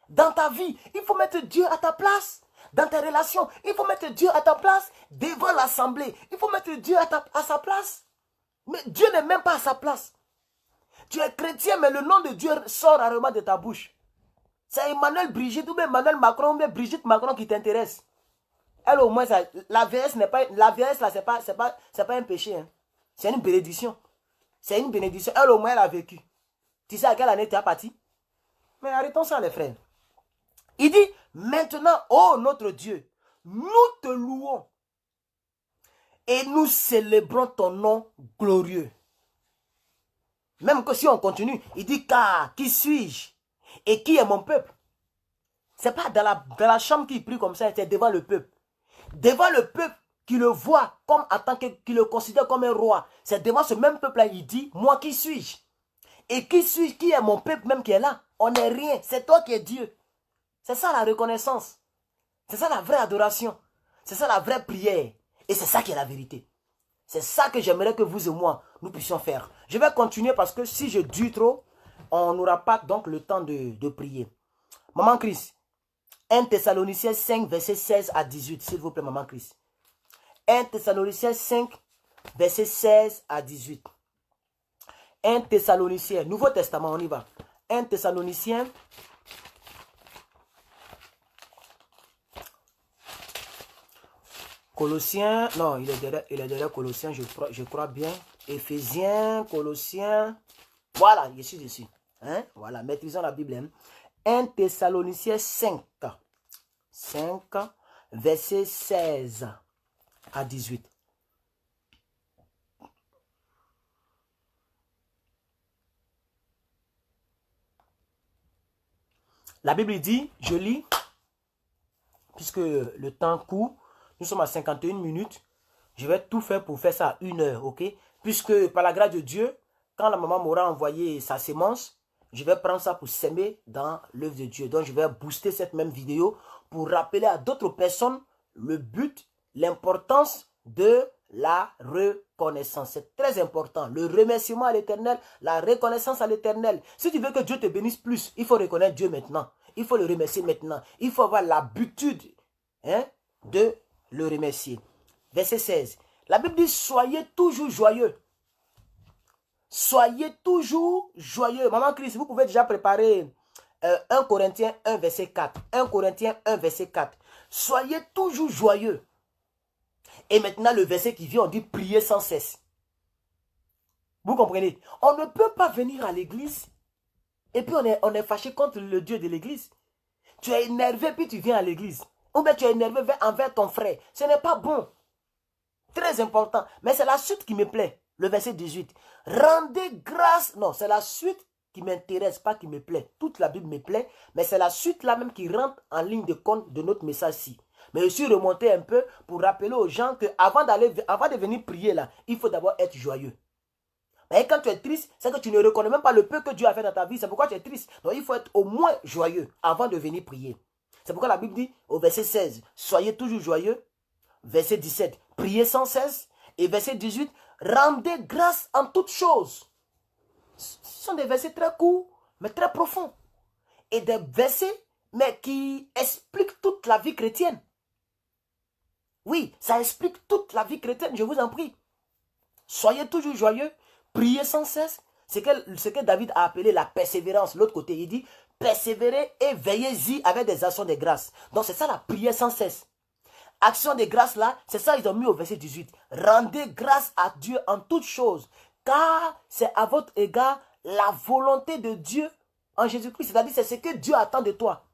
[SPEAKER 3] Dans ta vie, il faut mettre Dieu à ta place. Dans tes relations, il faut mettre Dieu à ta place. Devant l'assemblée, il faut mettre Dieu à sa place. Mais Dieu n'est même pas à sa place. Tu es chrétien, mais le nom de Dieu sort rarement de ta bouche. C'est Emmanuel Brigitte ou bien Emmanuel Macron ou bien Brigitte Macron qui t'intéresse. Elle au moins, la vieillesse n'est pas, la vieillesse là, c'est pas un péché. Hein. C'est une bénédiction. C'est une bénédiction. Elle au moins, elle a vécu. Tu sais à quelle année tu as parti? Mais arrêtons ça les frères. Il dit, maintenant, ô notre Dieu, nous te louons. Et nous célébrons ton nom glorieux. Même que si on continue, il dit, car qui suis-je? Et qui est mon peuple? C'est pas dans la chambre qu'il prie comme ça, c'est devant le peuple. Devant le peuple qui le voit comme en tant qui le considère comme un roi. C'est devant ce même peuple-là, il dit, moi qui suis-je? Et qui suis-je? Qui est mon peuple même qui est là? On n'est rien, c'est toi qui es Dieu. C'est ça la reconnaissance. C'est ça la vraie adoration. C'est ça la vraie prière. Et c'est ça qui est la vérité. C'est ça que j'aimerais que vous et moi, nous puissions faire. Je vais continuer parce que si je dure trop, on n'aura pas donc le temps de prier. Maman Chris, 1 Thessaloniciens 5, verset 16 à 18, s'il vous plaît, Maman Chris. 1 Thessaloniciens 5, verset 16 à 18. 1 Thessaloniciens, Nouveau Testament, on y va. 1 Thessaloniciens. Colossiens, non, il est derrière Colossiens, je crois bien. Éphésiens, Colossiens. Voilà, je suis dessus. Hein? Voilà, maîtrisons la Bible. Hein? 1 Thessaloniciens 5, verset 16 à 18. La Bible dit, je lis, puisque le temps court, nous sommes à 51 minutes, je vais tout faire pour faire ça à 1 heure, ok? Puisque par la grâce de Dieu, quand la maman m'aura envoyé sa sémence, je vais prendre ça pour s'aimer dans l'œuvre de Dieu. Donc je vais booster cette même vidéo pour rappeler à d'autres personnes le but, l'importance de la reconnaissance. C'est très important. Le remerciement à l'Éternel, la reconnaissance à l'Éternel. Si tu veux que Dieu te bénisse plus, il faut reconnaître Dieu maintenant. Il faut le remercier maintenant. Il faut avoir l'habitude de le remercier. Verset 16. La Bible dit, soyez toujours joyeux. Soyez toujours joyeux. Maman Christ, vous pouvez déjà préparer 1 Corinthiens 1, verset 4. 1 Corinthiens 1, verset 4. Soyez toujours joyeux. Et maintenant, le verset qui vient, on dit prier sans cesse. Vous comprenez? On ne peut pas venir à l'église et puis on est fâché contre le Dieu de l'église. Tu es énervé puis tu viens à l'église. Ou bien tu es énervé envers ton frère. Ce n'est pas bon. Très important. Mais c'est la suite qui me plaît. Le verset 18. Rendez grâce. Non, c'est la suite qui m'intéresse, pas qui me plaît. Toute la Bible me plaît, mais c'est la suite là même qui rentre en ligne de compte de notre message-ci. Mais je suis remonté un peu pour rappeler aux gens qu'avant de venir prier là, il faut d'abord être joyeux. Mais quand tu es triste, c'est que tu ne reconnais même pas le peu que Dieu a fait dans ta vie. C'est pourquoi tu es triste. Donc il faut être au moins joyeux avant de venir prier. C'est pourquoi la Bible dit au verset 16, soyez toujours joyeux. Verset 17, priez sans cesse. Et verset 18, rendez grâce en toutes choses. Ce sont des versets très courts, mais très profonds. Et des versets, mais qui expliquent toute la vie chrétienne. Oui, ça explique toute la vie chrétienne, je vous en prie. Soyez toujours joyeux, priez sans cesse. C'est ce que David a appelé la persévérance. L'autre côté, il dit, persévérez et veillez-y avec des actions de grâce. Donc c'est ça la prière sans cesse. Action de grâce là, c'est ça ils ont mis au verset 18. Rendez grâce à Dieu en toutes choses, car c'est à votre égard la volonté de Dieu en Jésus-Christ. C'est-à-dire c'est ce que Dieu attend de toi.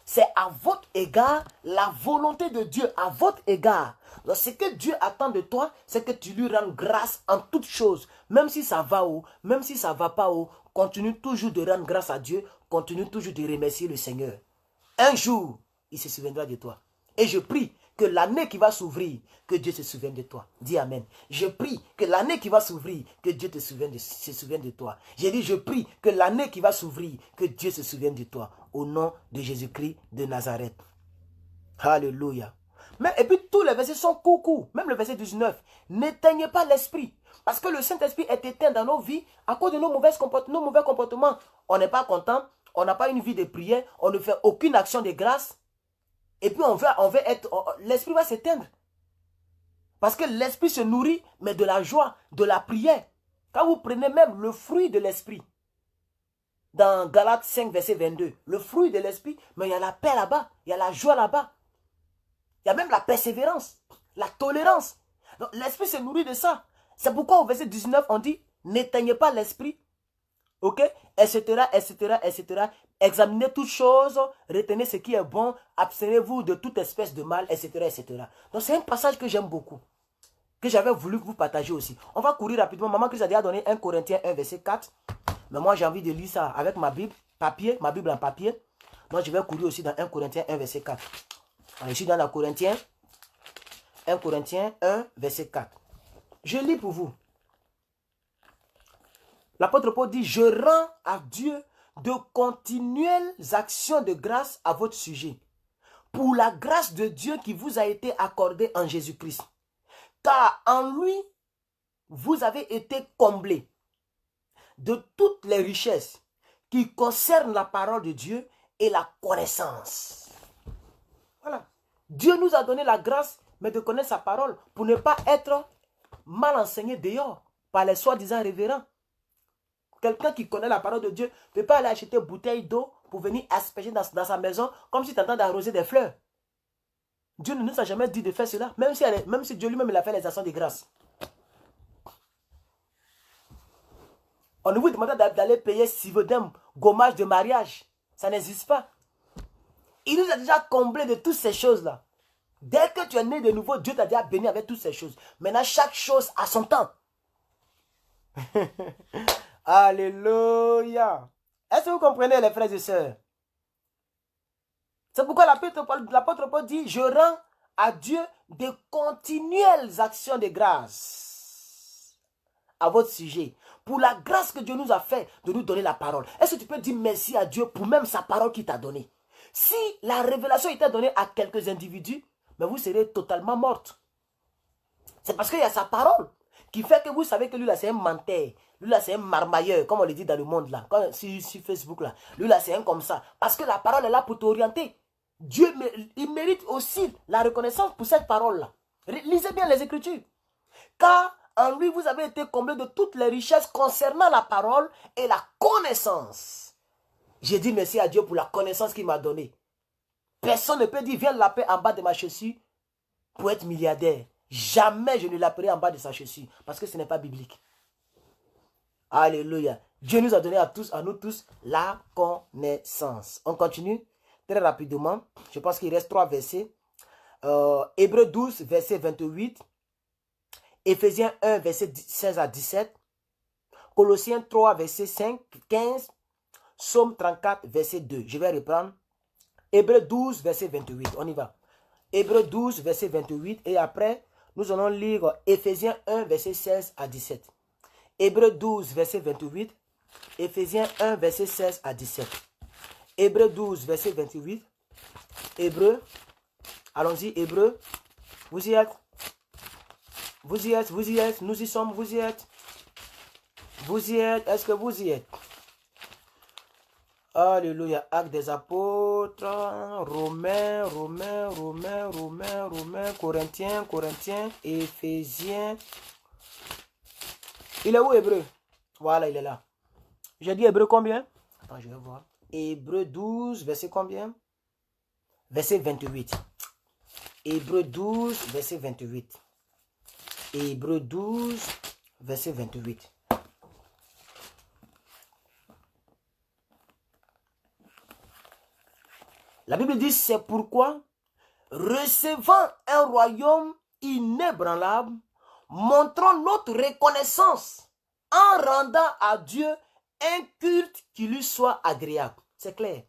[SPEAKER 3] C'est à votre égard la volonté de Dieu, à votre égard. Donc ce que Dieu attend de toi, c'est que tu lui rendes grâce en toutes choses. Même si ça va haut, même si ça ne va pas haut, continue toujours de rendre grâce à Dieu, continue toujours de remercier le Seigneur. Un jour, il se souviendra de toi. Et je prie que l'année qui va s'ouvrir, que Dieu se souvienne de toi. Dis Amen. Je prie que l'année qui va s'ouvrir, que Dieu se souvienne de toi. J'ai dit, je prie que l'année qui va s'ouvrir, que Dieu se souvienne de toi. Au nom de Jésus-Christ de Nazareth. Alléluia. Et puis tous les versets sont courts. Même le verset 19. N'éteignez pas l'esprit. Parce que le Saint-Esprit est éteint dans nos vies à cause de nos mauvais comportements. On n'est pas content. On n'a pas une vie de prière. On ne fait aucune action de grâce. Et puis on veut être, l'esprit va s'éteindre. Parce que l'esprit se nourrit, mais de la joie, de la prière. Quand vous prenez même le fruit de l'esprit, dans Galates 5, verset 22, le fruit de l'esprit, mais il y a la paix là-bas, il y a la joie là-bas. Il y a même la persévérance, la tolérance. Donc l'esprit se nourrit de ça. C'est pourquoi au verset 19, on dit, n'éteignez pas l'esprit, ok, etc., etc., etc., examinez toutes choses, retenez ce qui est bon, abstenez-vous de toute espèce de mal, etc., etc. Donc c'est un passage que j'aime beaucoup, que j'avais voulu vous partager aussi. On va courir rapidement. Maman Christ a déjà donné 1 Corinthiens 1, verset 4. Mais moi j'ai envie de lire ça avec ma Bible, ma Bible en papier. Donc je vais courir aussi dans 1 Corinthiens 1, verset 4. Alors, je suis dans la Corinthiens, 1 Corinthiens 1, verset 4. Je lis pour vous. L'apôtre Paul dit, je rends à Dieu de continuelles actions de grâce à votre sujet, pour la grâce de Dieu qui vous a été accordée en Jésus-Christ. Car en lui, vous avez été comblés de toutes les richesses qui concernent la parole de Dieu et la connaissance. Voilà. Dieu nous a donné la grâce, mais de connaître sa parole, pour ne pas être mal enseigné dehors par les soi-disant révérends. Quelqu'un qui connaît la parole de Dieu ne peut pas aller acheter une bouteille d'eau pour venir asperger dans sa maison comme si tu es en train d'arroser des fleurs. Dieu ne nous a jamais dit de faire cela. Même si Dieu lui-même il a fait les actions de grâce. On ne vous demande d'aller payer Sivodem, gommage de mariage. Ça n'existe pas. Il nous a déjà comblé de toutes ces choses-là. Dès que tu es né de nouveau, Dieu t'a déjà béni avec toutes ces choses. Maintenant, chaque chose a son temps. Alléluia. Est-ce que vous comprenez, les frères et sœurs? C'est pourquoi l'apôtre Paul dit, je rends à Dieu de continuelles actions de grâce à votre sujet. Pour la grâce que Dieu nous a fait de nous donner la parole. Est-ce que tu peux dire merci à Dieu pour même sa parole qu'il t'a donnée? Si la révélation était donnée à quelques individus, mais vous serez totalement morte. C'est parce qu'il y a sa parole qui fait que vous savez que lui là c'est un menteur. Lui là c'est un marmailleur, comme on le dit dans le monde là, sur Facebook là. Lui là c'est un comme ça. Parce que la parole est là pour t'orienter. Dieu, il mérite aussi la reconnaissance pour cette parole là. Lisez bien les Écritures. Car en lui vous avez été comblés de toutes les richesses concernant la parole et la connaissance. J'ai dit merci à Dieu pour la connaissance qu'il m'a donnée. Personne ne peut dire, viens l'appeler en bas de ma chaussure pour être milliardaire. Jamais je ne l'appeler en bas de sa chaussure, parce que ce n'est pas biblique. Alléluia. Dieu nous a donné à nous tous, la connaissance. On continue très rapidement. Je pense qu'il reste 3 versets. Hébreux 12, verset 28. Éphésiens 1, verset 16 à 17. Colossiens 3, verset 5, 15. Psaume 34, verset 2. Je vais reprendre. Hébreux 12, verset 28. On y va. Hébreux 12, verset 28. Et après, nous allons lire Éphésiens 1, verset 16 à 17. Hébreux 12, verset 28. Éphésiens 1, verset 16 à 17. Hébreux 12, verset 28. Hébreux. Allons-y, Hébreux. Vous y êtes? Vous y êtes? Vous y êtes? Nous y sommes, vous y êtes? Vous y êtes? Est-ce que vous y êtes? Alléluia. Actes des apôtres, Romains, Corinthiens, Éphésiens. Il est où Hébreu? Voilà, il est là. J'ai dit Hébreu combien? Attends, je vais voir. Hébreu 12, verset combien? Verset 28. Hébreu 12, verset 28. Hébreu 12, verset 28. La Bible dit, c'est pourquoi, recevant un royaume inébranlable, montrons notre reconnaissance en rendant à Dieu un culte qui lui soit agréable. C'est clair.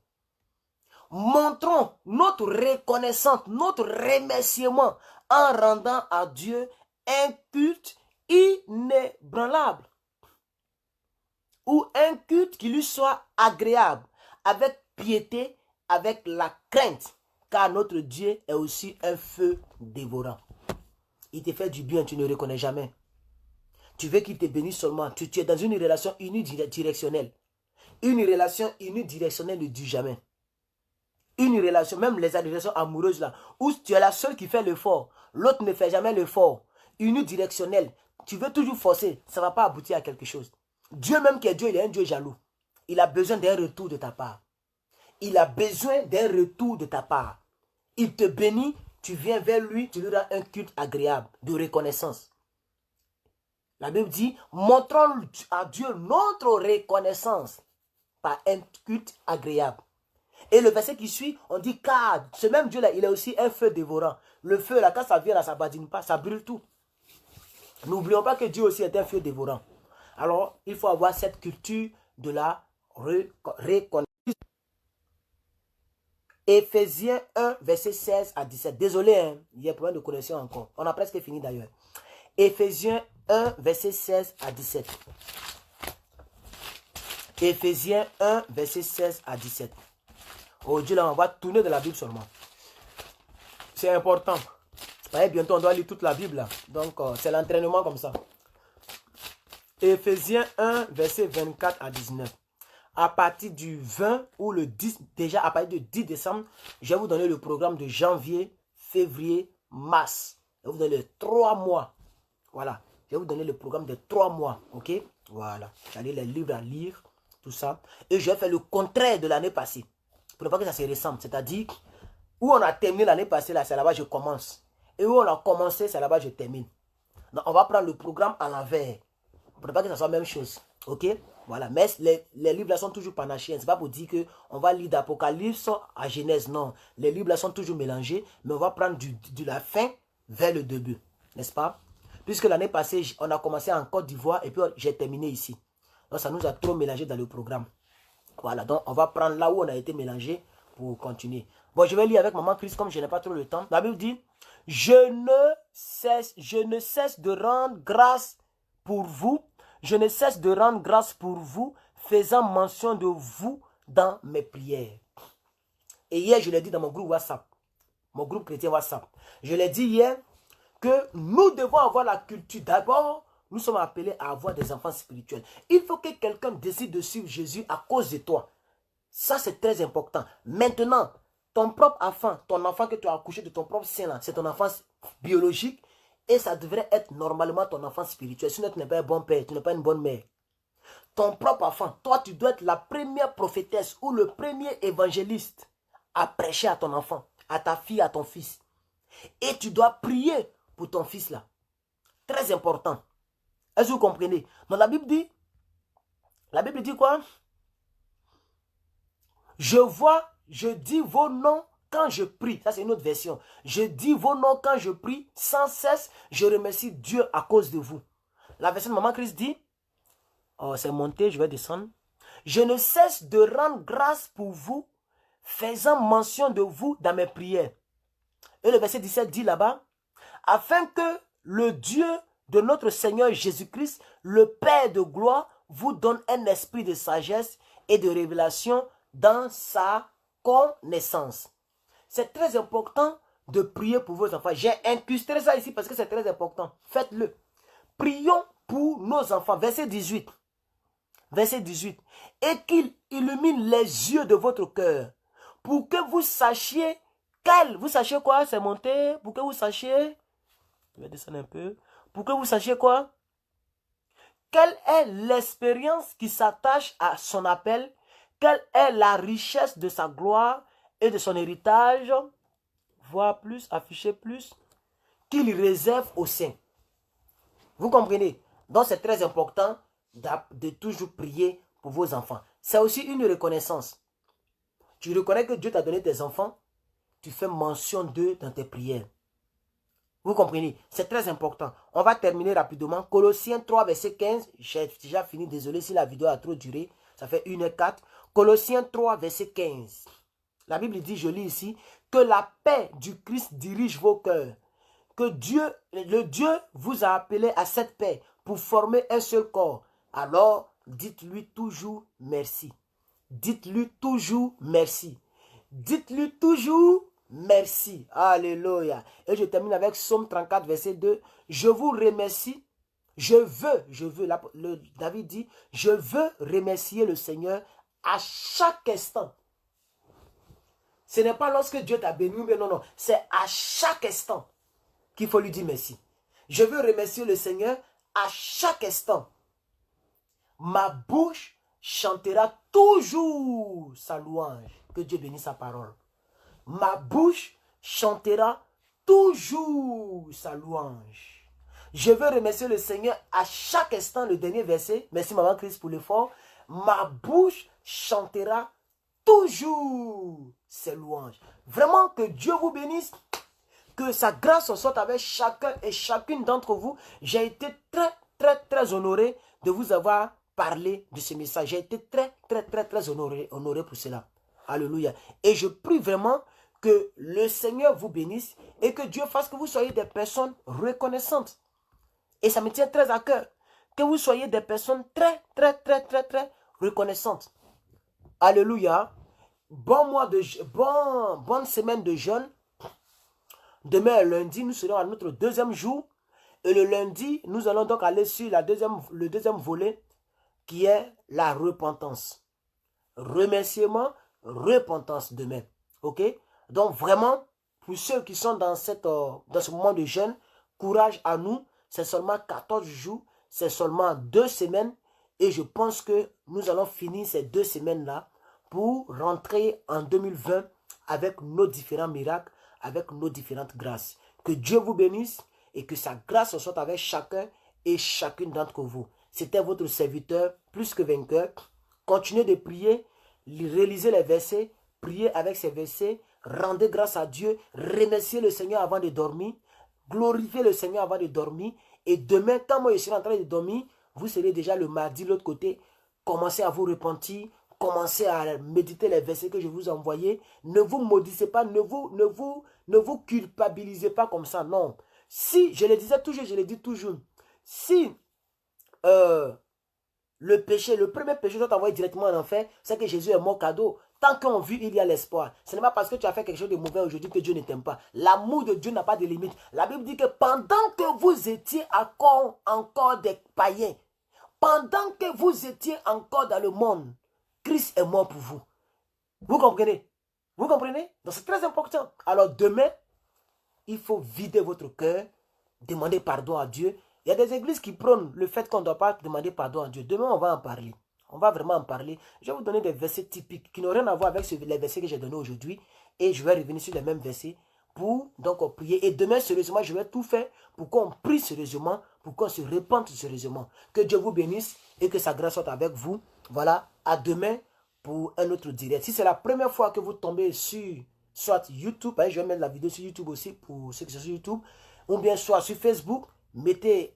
[SPEAKER 3] Montrons notre reconnaissance, notre remerciement en rendant à Dieu un culte inébranlable. Ou un culte qui lui soit agréable, avec piété, avec la crainte, car notre Dieu est aussi un feu dévorant. Il te fait du bien, tu ne reconnais jamais. Tu veux qu'il te bénisse seulement. Tu es dans une relation unidirectionnelle. Une relation unidirectionnelle ne dure jamais. Une relation, même les relations amoureuses là, où tu es la seule qui fait l'effort, l'autre ne fait jamais l'effort. Unidirectionnelle, tu veux toujours forcer, ça ne va pas aboutir à quelque chose. Dieu même qui est Dieu, il est un Dieu jaloux. Il a besoin d'un retour de ta part. Il a besoin d'un retour de ta part. Il te bénit, tu viens vers lui, tu lui rends un culte agréable, de reconnaissance. La Bible dit, montrons à Dieu notre reconnaissance par un culte agréable. Et le verset qui suit, on dit, car ce même Dieu-là, il est aussi un feu dévorant. Le feu, là, quand ça vient, là, ça ne badine pas, ça brûle tout. N'oublions pas que Dieu aussi est un feu dévorant. Alors, il faut avoir cette culture de la reconnaissance. Éphésiens 1, verset 16 à 17. Désolé, hein, il y a un problème de connexion encore. On a presque fini d'ailleurs. Éphésiens 1, verset 16 à 17. Éphésiens 1, verset 16 à 17. Oh Dieu, là, on va tourner de la Bible seulement. C'est important. Ouais, bientôt, on doit lire toute la Bible. Là. Donc, c'est l'entraînement comme ça. Éphésiens 1, verset 24 à 19. À partir du 20 ou le 10, déjà à partir du 10 décembre, je vais vous donner le programme de janvier, février, mars. Je vais vous donner les 3 mois. Voilà. Je vais vous donner le programme de 3 mois. Ok? Voilà. J'allais les livres à lire, tout ça. Et je vais faire le contraire de l'année passée. Pour ne pas que ça se ressemble. C'est-à-dire, Où on a terminé l'année passée, là, c'est là-bas que je commence. Et où on a commencé, c'est là-bas que je termine. Donc, on va prendre le programme à l'envers. Pour ne pas que ce soit la même chose. Ok? Voilà. Mais les livres là sont toujours panachés. Ce n'est pas pour dire qu'on va lire d'Apocalypse à Genèse. Non. Les livres là sont toujours mélangés. Mais on va prendre de la fin vers le début. N'est-ce pas? Puisque l'année passée, on a commencé en Côte d'Ivoire et puis j'ai terminé ici. Donc, ça nous a trop mélangé dans le programme. Voilà. Donc, on va prendre là où on a été mélangé pour continuer. Bon, je vais lire avec Maman Christ comme je n'ai pas trop le temps. La Bible dit, je ne cesse de rendre grâce pour vous. Je ne cesse de rendre grâce pour vous, faisant mention de vous dans mes prières. Et hier, je l'ai dit dans mon groupe WhatsApp, mon groupe chrétien WhatsApp. Je l'ai dit hier que nous devons avoir la culture. D'abord, nous sommes appelés à avoir des enfants spirituels. Il faut que quelqu'un décide de suivre Jésus à cause de toi. Ça, c'est très important. Maintenant, ton propre enfant que tu as accouché de ton propre sein, c'est ton enfant biologique. Et ça devrait être normalement ton enfant spirituel. Sinon, tu n'es pas un bon père, tu n'es pas une bonne mère. Ton propre enfant, toi, tu dois être la première prophétesse ou le premier évangéliste à prêcher à ton enfant, à ta fille, à ton fils. Et tu dois prier pour ton fils là. Très important. Est-ce que vous comprenez? Donc la Bible dit quoi? Je dis vos noms quand je prie. Ça, c'est une autre version. Je dis vos noms quand je prie. Sans cesse, je remercie Dieu à cause de vous. La version de Maman Christ dit, oh, c'est monté, je vais descendre. Je ne cesse de rendre grâce pour vous, faisant mention de vous dans mes prières. Et le verset 17 dit là-bas, afin que le Dieu de notre Seigneur Jésus-Christ, le Père de gloire, vous donne un esprit de sagesse et de révélation dans sa connaissance. C'est très important de prier pour vos enfants. J'ai incrusté ça ici parce que c'est très important. Faites-le. Prions pour nos enfants. Verset 18. Verset 18. Et qu'il illumine les yeux de votre cœur pour que vous sachiez vous sachiez quoi? C'est monté. Pour que vous sachiez. Je vais descendre un peu. Pour que vous sachiez quoi? Quelle est l'expérience qui s'attache à son appel? Quelle est la richesse de sa gloire et de son héritage? Voir plus, afficher plus. Qu'il réserve aux saints. Vous comprenez? Donc c'est très important de toujours prier pour vos enfants. C'est aussi une reconnaissance. Tu reconnais que Dieu t'a donné tes enfants. Tu fais mention d'eux dans tes prières. Vous comprenez? C'est très important. On va terminer rapidement. Colossiens 3, verset 15. J'ai déjà fini. Désolé si la vidéo a trop duré. Ça fait 1h04. Colossiens 3, verset 15. La Bible dit, je lis ici, que la paix du Christ dirige vos cœurs. Que le Dieu vous a appelé à cette paix pour former un seul corps. Alors, dites-lui toujours merci. Dites-lui toujours merci. Dites-lui toujours merci. Alléluia. Et je termine avec Psaume 34, verset 2. Je vous remercie. David dit, je veux remercier le Seigneur à chaque instant. Ce n'est pas lorsque Dieu t'a béni, mais non. C'est à chaque instant qu'il faut lui dire merci. Je veux remercier le Seigneur à chaque instant. Ma bouche chantera toujours sa louange. Que Dieu bénisse sa parole. Ma bouche chantera toujours sa louange. Je veux remercier le Seigneur à chaque instant. Le dernier verset. Merci Maman Christ pour l'effort. Ma bouche chantera toujours ses louanges. Vraiment que Dieu vous bénisse. Que sa grâce soit avec chacun et chacune d'entre vous. J'ai été très honoré de vous avoir parlé de ce message. J'ai été très honoré pour cela. Alléluia. Et je prie vraiment que le Seigneur vous bénisse et que Dieu fasse que vous soyez des personnes reconnaissantes. Et ça me tient très à cœur. Que vous soyez des personnes très reconnaissantes. Alléluia. Bonne semaine de jeûne. Demain, lundi, nous serons à notre deuxième jour. Et le lundi, nous allons donc aller sur le deuxième volet qui est la repentance. Remerciement, repentance demain. Ok? Donc vraiment, pour ceux qui sont dans ce moment de jeûne, courage à nous. C'est seulement 14 jours. C'est seulement 2 semaines. Et je pense que nous allons finir ces 2 semaines-là pour rentrer en 2020 avec nos différents miracles, avec nos différentes grâces. Que Dieu vous bénisse et que sa grâce soit avec chacun et chacune d'entre vous. C'était votre serviteur, plus que vainqueur. Continuez de prier, réalisez les versets, priez avec ces versets, rendez grâce à Dieu, remerciez le Seigneur avant de dormir, glorifiez le Seigneur avant de dormir. Et demain, quand moi je serai en train de dormir, vous serez déjà le mardi de l'autre côté. Commencez à vous repentir, commencez à méditer les versets que je vous ai envoyés. Ne vous maudissez pas, ne vous culpabilisez pas comme ça, non. Si, je le disais toujours, je le dis toujours, si le péché, le premier péché doit t'envoyer directement en enfer, c'est que Jésus est mort cadeau. Tant qu'on vit, il y a l'espoir. Ce n'est pas parce que tu as fait quelque chose de mauvais aujourd'hui que Dieu ne t'aime pas. L'amour de Dieu n'a pas de limite. La Bible dit que pendant que vous étiez encore des païens, pendant que vous étiez encore dans le monde, Christ est mort pour vous. Vous comprenez? Vous comprenez? Donc c'est très important. Alors demain, il faut vider votre cœur, demander pardon à Dieu. Il y a des églises qui prônent le fait qu'on ne doit pas demander pardon à Dieu. Demain, on va en parler. On va vraiment en parler. Je vais vous donner des versets typiques qui n'ont rien à voir avec les versets que j'ai donnés aujourd'hui. Et je vais revenir sur les mêmes versets pour donc prier. Et demain, sérieusement, je vais tout faire pour qu'on prie sérieusement, pour qu'on se repente sérieusement. Que Dieu vous bénisse et que sa grâce soit avec vous. Voilà, à demain pour un autre direct. Si c'est la première fois que vous tombez sur soit YouTube, je vais mettre la vidéo sur YouTube aussi pour ceux qui sont sur YouTube, ou bien soit sur Facebook, likez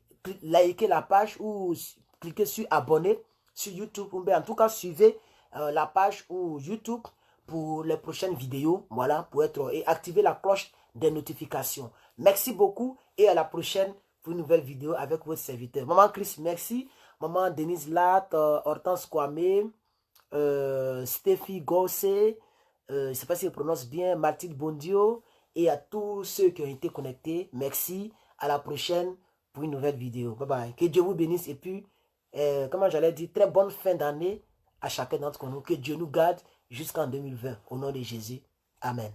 [SPEAKER 3] la page ou cliquez sur abonner sur YouTube, ou bien en tout cas suivez la page ou YouTube pour les prochaines vidéos, voilà, pour être et activez la cloche des notifications. Merci beaucoup et à la prochaine pour une nouvelle vidéo avec votre serviteur. Maman Chris, merci. Maman Denise Latte, Hortense Kwame, Stéphie Gossé, je ne sais pas si je prononce bien, Mathilde Bondio, et à tous ceux qui ont été connectés, merci. À la prochaine pour une nouvelle vidéo. Bye bye. Que Dieu vous bénisse et puis, comment j'allais dire, très bonne fin d'année à chacun d'entre nous. Que Dieu nous garde jusqu'en 2020. Au nom de Jésus. Amen.